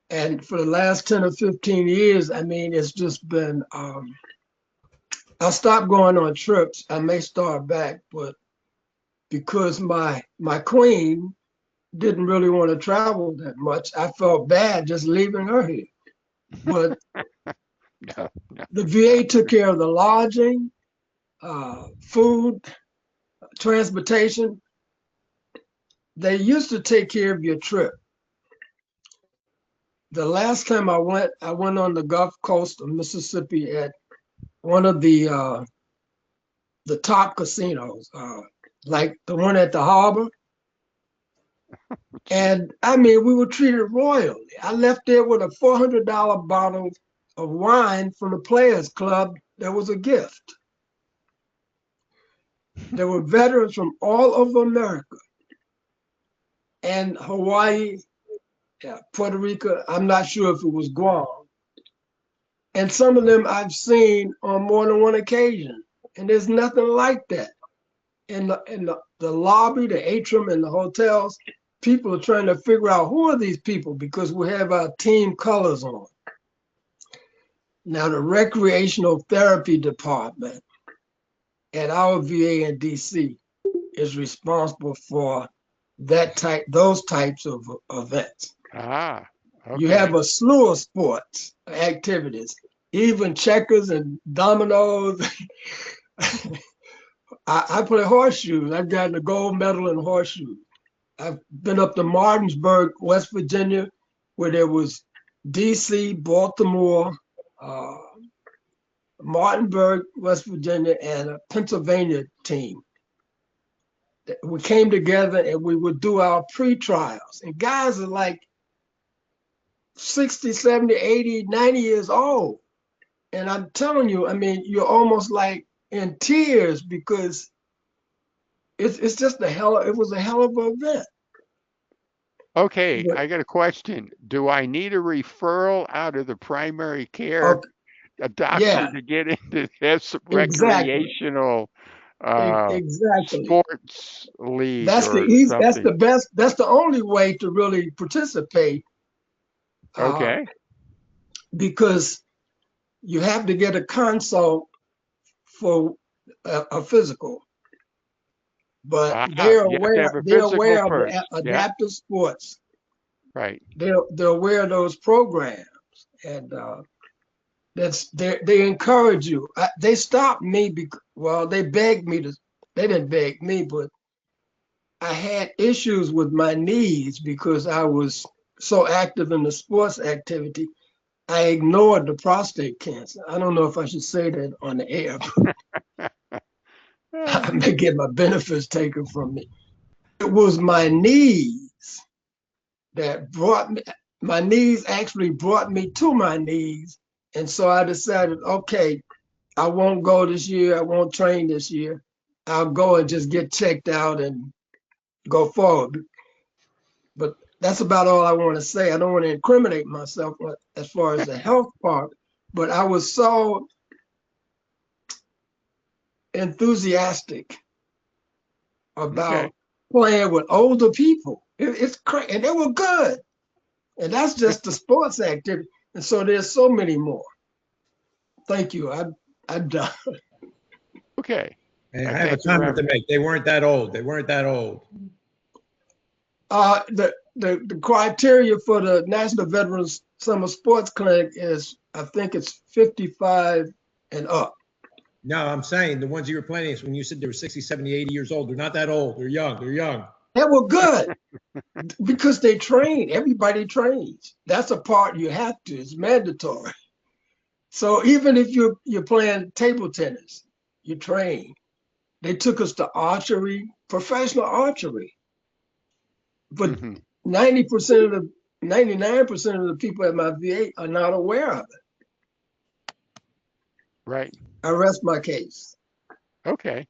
And for the last 10 or 15 years, I mean, it's just been, I stopped going on trips. I may start back, but because my queen didn't really want to travel that much, I felt bad just leaving her here. But No, no. the VA took care of the lodging, food, transportation. They used to take care of your trip. The last time I went on the Gulf Coast of Mississippi at one of the top casinos, like the one at the harbor. And I mean, we were treated royally. I left there with a $400 bottle of wine from the Players Club that was a gift. There were veterans from all over America and Hawaii, Puerto Rico. I'm not sure if it was Guam. And some of them I've seen on more than one occasion. And there's nothing like that. In the lobby, the atrium, and the hotels, people are trying to figure out who are these people because we have our team colors on. Now, the recreational therapy department at our VA in DC is responsible for those types of events. Okay. You have a slew of sports activities, even checkers and dominoes. I play horseshoes. I've gotten a gold medal in horseshoes. I've been up to Martinsburg, West Virginia, where there was DC, Baltimore, Martinsburg, West Virginia, and a Pennsylvania team. We came together and we would do our pre-trials. And guys are like 60, 70, 80, 90 years old. And I'm telling you, I mean, you're almost like in tears because it's just it was a hell of an event. Okay, But, I got a question. Do I need a referral out of the primary care a doctor yeah, to get into this exactly. recreational Exactly. sports league That's the or easy, that's the something? best, that's the only way to really participate. Okay. Because you have to get a consult for a physical. But You have to have a they're physical aware of first. the Yeah, adaptive sports. right. They're aware of those programs, and they encourage you. They stopped me well, they begged me to. They didn't beg me, but I had issues with my knees because I was so active in the sports activity. I ignored the prostate cancer. I don't know if I should say that on the air. I may get my benefits taken from me. It was my knees that my knees actually brought me to my knees. And so I decided, okay, I won't go this year. I won't train this year. I'll go and just get checked out and go forward. But that's about all I want to say. I don't want to incriminate myself as far as the health part, but I was so enthusiastic about playing with older people. It's crazy, and they were good. And that's just the sports activity. And so there's so many more. Thank you. I'm done. Okay. And I have a comment to make. They weren't that old. They weren't that old. The criteria for the National Veterans Summer Sports Clinic is, I think it's 55 and up. No, I'm saying the ones you were playing is when you said they were 60, 70, 80 years old. They're not that old. They're young. They're young. They were good because they train. Everybody trains. That's a part you have to. It's mandatory. So even if you're playing table tennis, you train. They took us to archery, professional archery. But 90% of the 99% of the people at my VA are not aware of it. Right. I rest my case. Okay.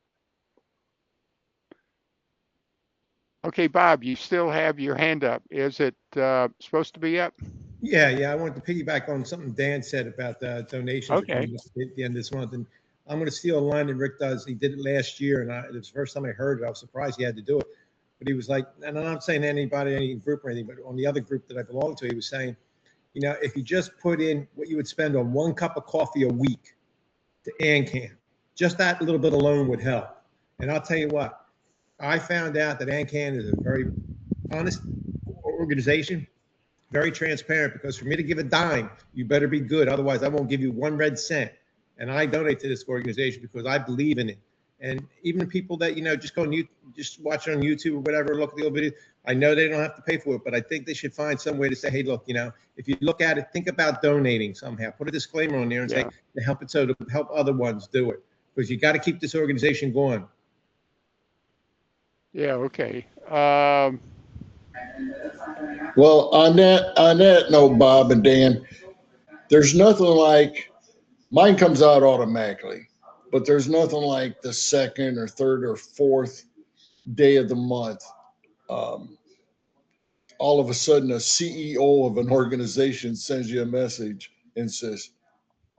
Okay, Bob, you still have your hand up. Is it supposed to be up? Yeah. I want to piggyback on something Dan said about the donations Okay. at the end of this month. And I'm going to steal a line that Rick does. He did it last year, and it was the first time I heard it. I was surprised he had to do it. But he was like, and I'm not saying anybody, any group or anything, but on the other group that I belong to, he was saying, you know, if you just put in what you would spend on 1 cup of coffee a week to AnCan, just that little bit alone would help. And I'll tell you what, I found out that AnCan is a very honest organization, very transparent, because for me to give a dime, you better be good. Otherwise, I won't give you 1 red cent. And I donate to this organization because I believe in it. And even the people that, you know, just go on YouTube, just watch it on YouTube or whatever, look at the old videos. I know they don't have to pay for it, but I think they should find some way to say, hey, look, you know, if you look at it, think about donating somehow. Put a disclaimer on there and say to help it, so to help other ones do it, because you got to keep this organization going. Yeah. Okay. Well, on that note, Bob and Dan, there's nothing like, mine comes out automatically, but there's nothing like the second or third or fourth day of the month. All of a sudden, a CEO of an organization sends you a message and says,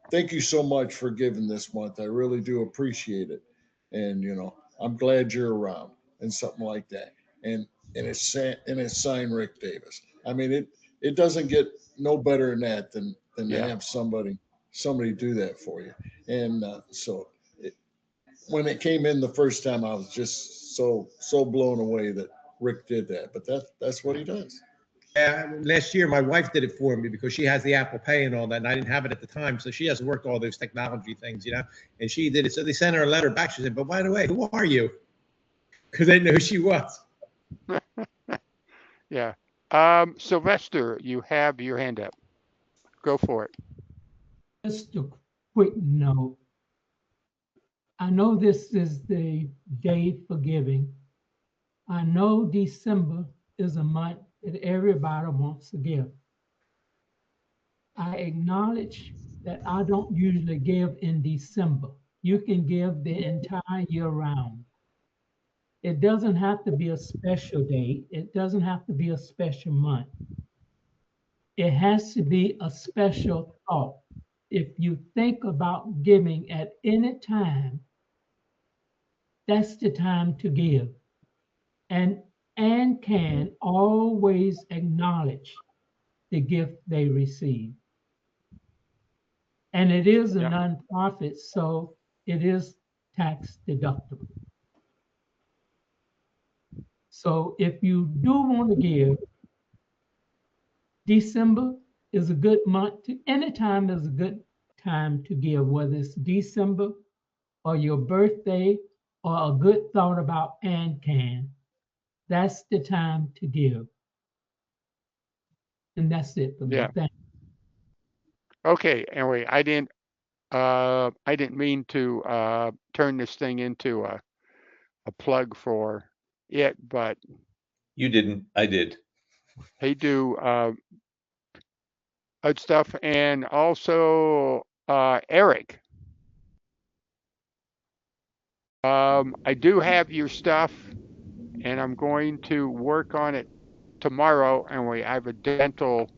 "Thank you so much for giving this month. I really do appreciate it, and you know, I'm glad you're around," and something like that. And it's signed Rick Davis. I mean, it doesn't get no better than that than to have somebody do that for you. And so when it came in the first time, I was just so blown away that Rick did that. But that's what he does. Last year, my wife did it for me because she has the Apple Pay and all that, and I didn't have it at the time. So she hasn't worked all those technology things, you know, and she did it. So they sent her a letter back. She said, "But by the way, who are you?" Because they didn't know who she was. Yeah. Sylvester, you have your hand up. Go for it. Just a quick note. I know this is the day for giving. I know December is a month that everybody wants to give. I acknowledge that I don't usually give in December. You can give the entire year round. It doesn't have to be a special day. It doesn't have to be a special month. It has to be a special thought. If you think about giving at any time, that's the time to give. And AnCan always acknowledge the gift they receive. And it is a nonprofit, so it is tax deductible. So if you do want to give, December is a good month to, anytime is a good time to give, whether it's December or your birthday or a good thought about AnCan. That's the time to give. And that's it for me. Thank you. Okay. Anyway, I didn't mean to turn this thing into a plug for it, but you didn't. I did. They do good stuff, and also Eric. I do have your stuff, and I'm going to work on it tomorrow. And I have a dental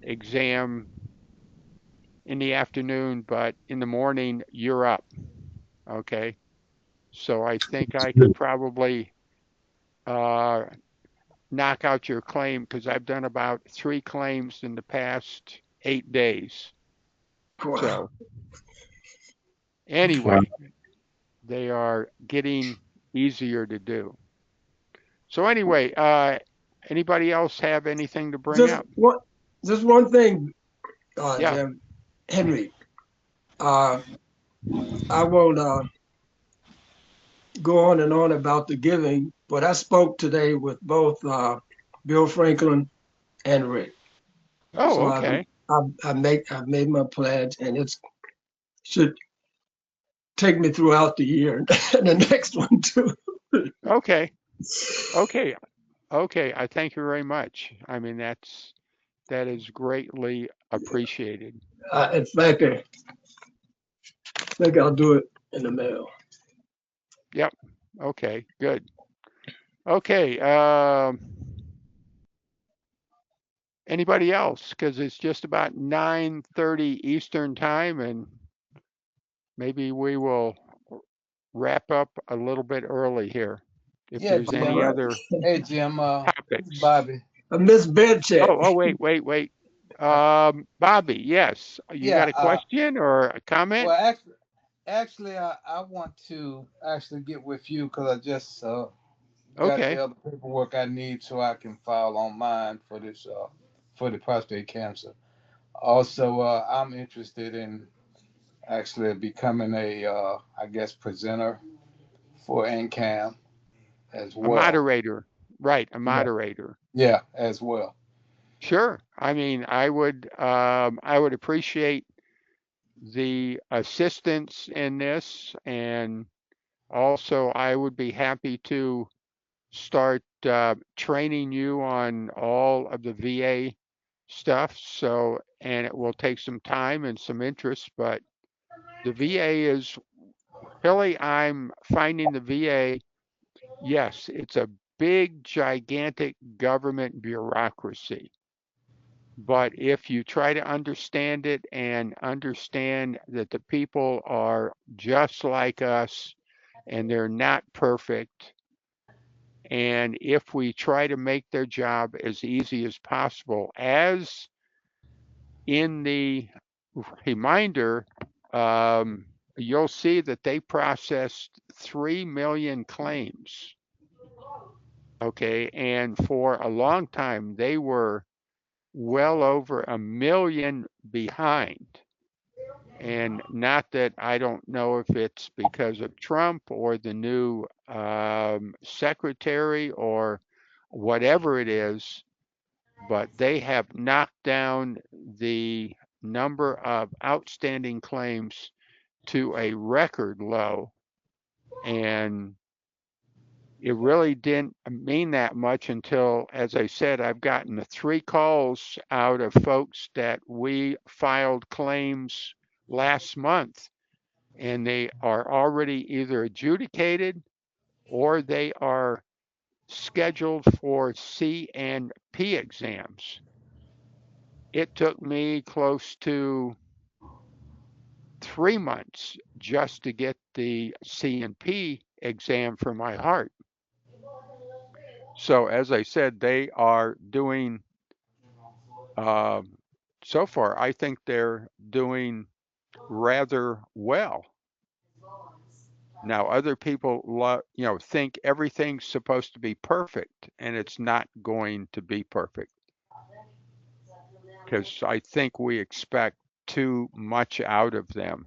exam in the afternoon, but in the morning you're up. Okay. So I think I could probably knock out your claim because I've done about 3 claims in the past 8 days. Wow. So anyway, they are getting easier to do. So anyway, anybody else have anything to bring up? Just one thing, Yeah. Henry. I won't go on and on about the giving, but I spoke today with both Bill Franklin and Rick. Oh, So okay. I've made my pledge, and it should take me throughout the year and the next one too. Okay. Okay. Okay. I thank you very much. I mean, that is greatly appreciated. In fact, I think I'll do it in the mail. Yep. Okay. Good. Okay. Anybody else? Because it's just about 9:30 Eastern time, and maybe we will wrap up a little bit early here. If Yeah, there's All any Jim. right. other Hey, Jim. topics. Bobby. I missed bed check. Oh, wait. Bobby, yes. You got Yeah. a question or a comment? Well, actually, I want to actually get with you because I just got Okay. the other paperwork I need so I can file on mine for this for the prostate cancer. Also, I'm interested in actually becoming a I guess presenter for AnCan as A well. moderator. Right, a Yeah. moderator. Yeah, as well. Sure. I mean, I would appreciate the assistance in this, and also I would be happy to start training you on all of the VA stuff. So, and it will take some time and some interest, but the VA is really, I'm finding the VA, yes, it's a big, gigantic government bureaucracy. But if you try to understand it and understand that the people are just like us and they're not perfect, and if we try to make their job as easy as possible, as in the reminder, you'll see that they processed 3 million claims. Okay. And for a long time, they were well over 1 million behind. And not that I don't know if it's because of Trump or the new secretary or whatever it is, but they have knocked down the number of outstanding claims to a record low. And it really didn't mean that much until, as I said, I've gotten 3 calls out of folks that we filed claims last month, and they are already either adjudicated or they are scheduled for C and P exams. It took me close to 3 months just to get the C and P exam for my heart. So as I said, they are doing, so far, I think they're doing rather well. Now, other people, think everything's supposed to be perfect, and it's not going to be perfect because I think we expect too much out of them.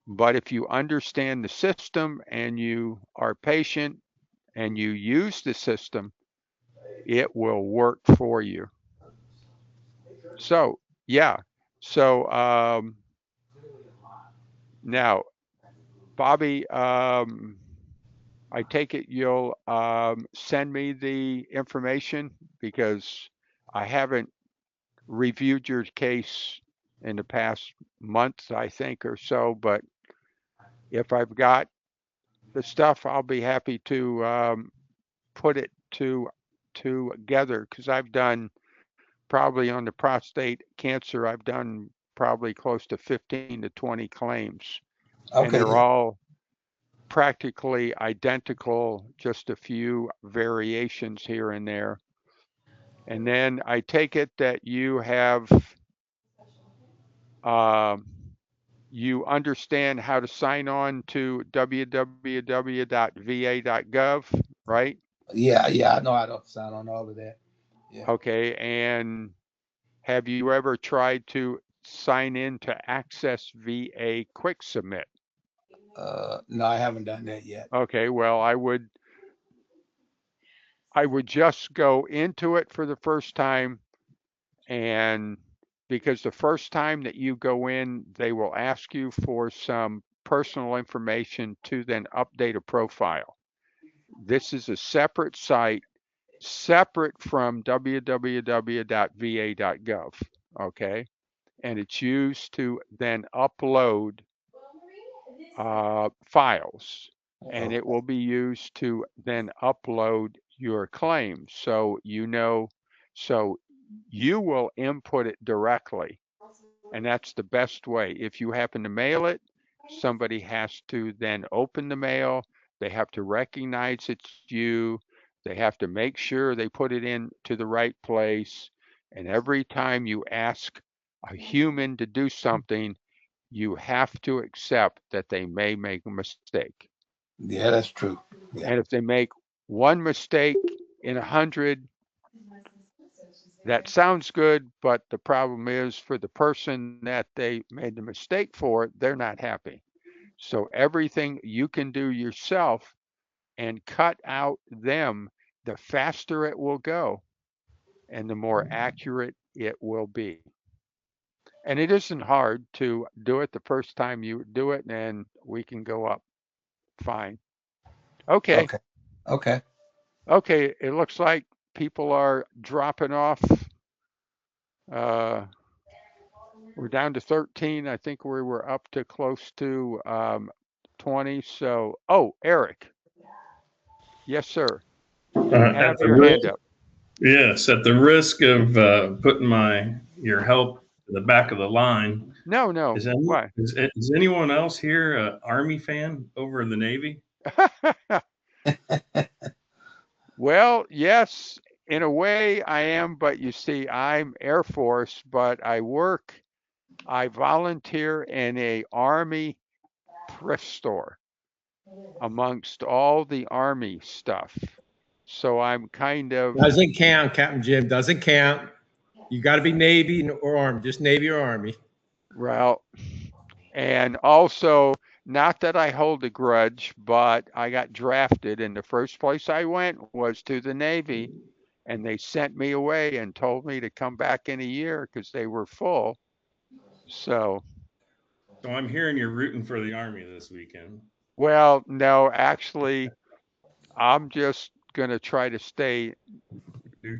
But if you understand the system and you are patient and you use the system, it will work for you. So, yeah. So, now, Bobby, I take it you'll send me the information because I haven't reviewed your case in the past month, I think, or so. But if I've got the stuff, I'll be happy to put it together, because I've done probably on the prostate cancer, I've done probably close to 15 to 20 claims. And Okay. they're all practically identical, just a few variations here and there. And then I take it that you have, you understand how to sign on to www.va.gov, right? Yeah, I know how to sign on all of that. Yeah. Okay, and have you ever tried to sign in to Access VA Quick Submit? No, I haven't done that yet. Okay, well, I would just go into it for the first time, and because the first time that you go in, they will ask you for some personal information to then update a profile. This is a separate site, separate from www.va.gov, okay? And it's used to then upload files, and it will be used to then upload your claims. So so you will input it directly, and that's the best way. If you happen to mail it, somebody has to then open the mail. They have to recognize it's you. They have to make sure they put it in to the right place. And every time you ask a human to do something, you have to accept that they may make a mistake. Yeah, that's true. Yeah. And if they make one mistake in 100, that sounds good, but the problem is for the person that they made the mistake for, they're not happy. So everything you can do yourself and cut out them, the faster it will go and the more accurate it will be. And it isn't hard to do it the first time you do it, and we can go up fine. Okay. Okay. Okay. It looks like people are dropping off. We're down to 13. I think we were up to close to 20. So, oh, Eric. Yes, sir. You have your hand up. Yes, at the risk of putting your help to the back of the line. No. Why? Is anyone else here an Army fan over in the Navy? Well, yes, in a way I am, but you see, I'm Air Force, but I volunteer in a Army thrift store amongst all the Army stuff. So I'm kind of. Doesn't count, Captain Jim. Doesn't count. You got to be Navy or Army, just Navy or Army. Well, and also, not that I hold a grudge, but I got drafted, and the first place I went was to the Navy, and they sent me away and told me to come back in a year because they were full. So I'm hearing you're rooting for the Army this weekend. Well, no, actually, I'm just going to try to stay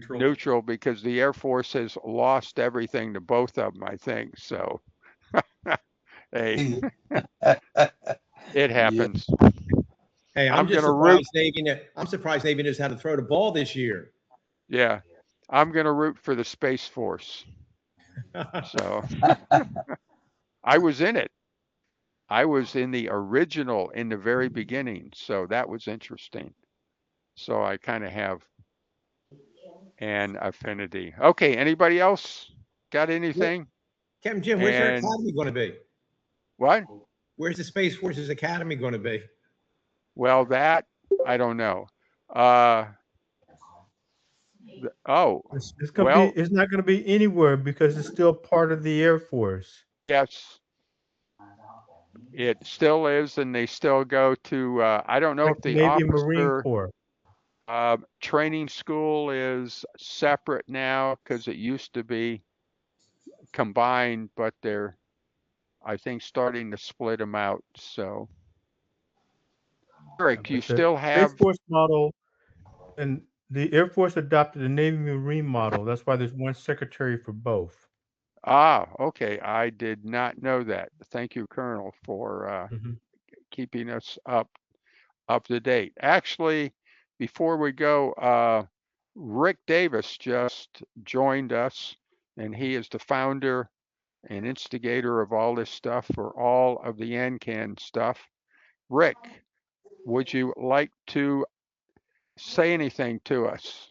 neutral because the Air Force has lost everything to both of them, I think. So, hey, it happens. Hey, I'm just surprised Navy knows how to throw the ball this year. Yeah, I'm going to root for the Space Force. So, I was in it. I was in the original in the very beginning, so that was interesting. So I kind of have an affinity. Okay, anybody else got anything? Captain Jim, where's your academy going to be? What? Where's the Space Forces Academy going to be? Well, that I don't know. It's not going to be anywhere because it's still part of the Air Force. Yes, it still is, and they still go to. I don't know like if the Navy officer Marine Corps training school is separate now because it used to be combined, but they're, I think, starting to split them out. So, Eric, you still have Space Force model, and the Air Force adopted the Navy Marine model. That's why there's one secretary for both. Okay. I did not know that. Thank you, Colonel, for keeping us up to date. Actually, before we go, Rick Davis just joined us, and he is the founder and instigator of all this stuff for all of the AnCan stuff. Rick, would you like to say anything to us?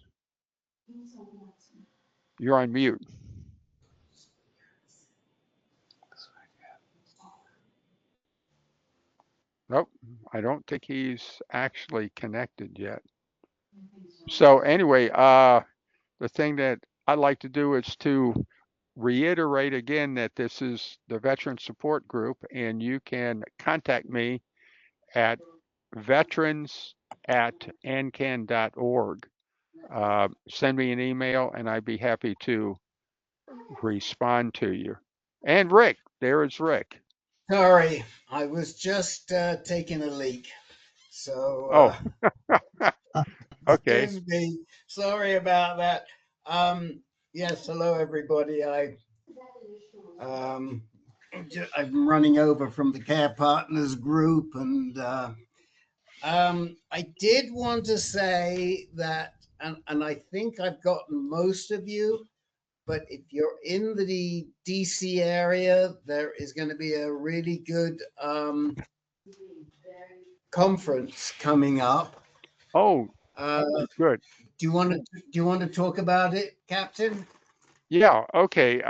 You're on mute. Nope, I don't think he's actually connected yet. So anyway, the thing that I'd like to do is to reiterate again that this is the Veteran Support Group, and you can contact me at veterans@ancan.org. Send me an email, and I'd be happy to respond to you. And Rick, there is Rick. Sorry, I was just taking a leak. So Oh, okay. excuse me. Sorry about that. Yes, hello everybody. I'm running over from the Care Partners group, and I did want to say that, and I think I've gotten most of you. But if you're in the DC area, there is going to be a really good conference coming up. Oh, good. Do you want to talk about it, Captain? Yeah. Okay.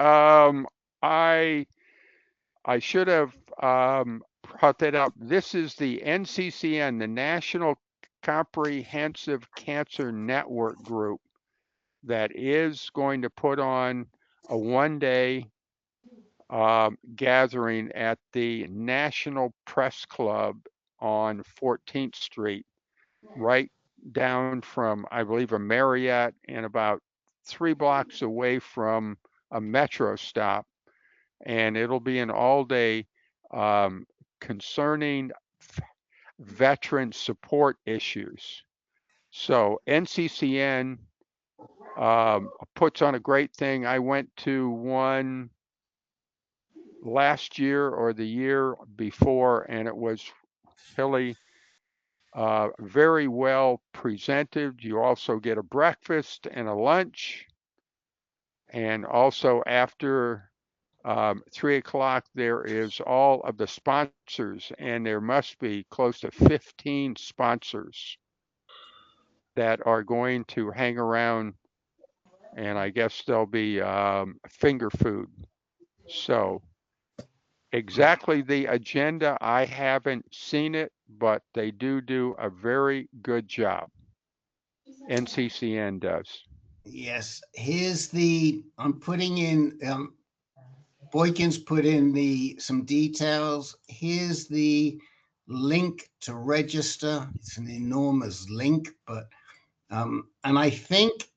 I should have brought that up. This is the NCCN, the National Comprehensive Cancer Network Group, that is going to put on a one-day gathering at the National Press Club on 14th Street, right down from, I believe, a Marriott and about 3 blocks away from a metro stop. And it'll be an all-day concerning veteran support issues. So NCCN puts on a great thing. I went to one last year or the year before, and it was really very well presented. You also get a breakfast and a lunch, and also after 3 o'clock, there is all of the sponsors, and there must be close to 15 sponsors that are going to hang around, and I guess there'll be finger food. So exactly the agenda, I haven't seen it, but they do a very good job. NCCN does. Yes. I'm putting in, Boykins put in some details. Here's the link to register. It's an enormous link, but, and I think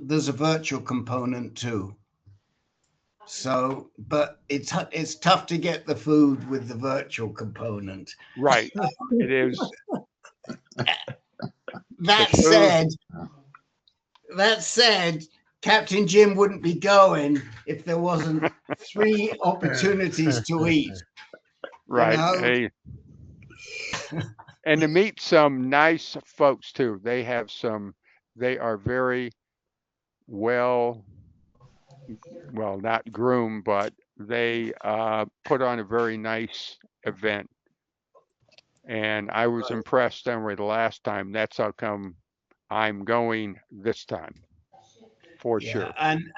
there's a virtual component too. So, but it's tough to get the food with the virtual component. Right, it is. That said, Captain Jim wouldn't be going if there wasn't 3 opportunities to eat. Right. You know? Hey. And to meet some nice folks too. They are very well, not groomed, but they put on a very nice event. And I was impressed anyway the last time. That's how come I'm going this time, for sure. And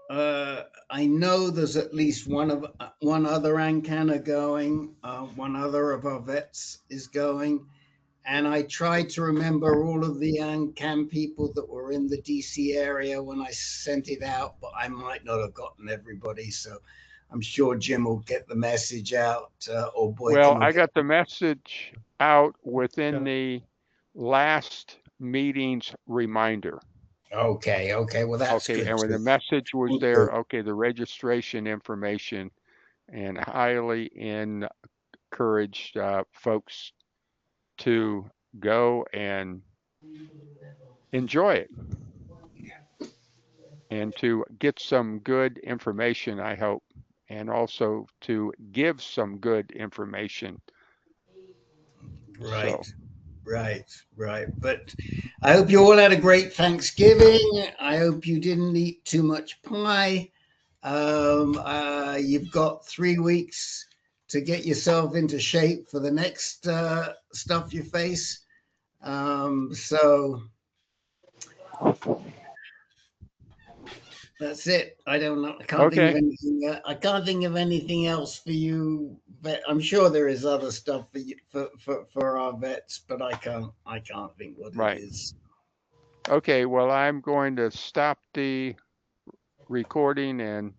I know there's at least one other AnCan going. One other of our vets is going. And I tried to remember all of the AnCan people that were in the DC area when I sent it out, but I might not have gotten everybody. So I'm sure Jim will get the message out. Or Well, I got the message out within the last meeting's reminder. Okay. Well, that's okay. good. And when the message was there, okay, the registration information, and highly encouraged folks to go and enjoy it and to get some good information, I hope, and also to give some good information. Right. So, Right, right. But I hope you all had a great Thanksgiving. I hope you didn't eat too much pie. You've got 3 weeks to get yourself into shape for the next stuff you face. So that's it. I don't know. I can't think of anything. I can't think of anything else for you. But I'm sure there is other stuff for you, for our vets, but I can't think what it is. Okay, well, I'm going to stop the recording and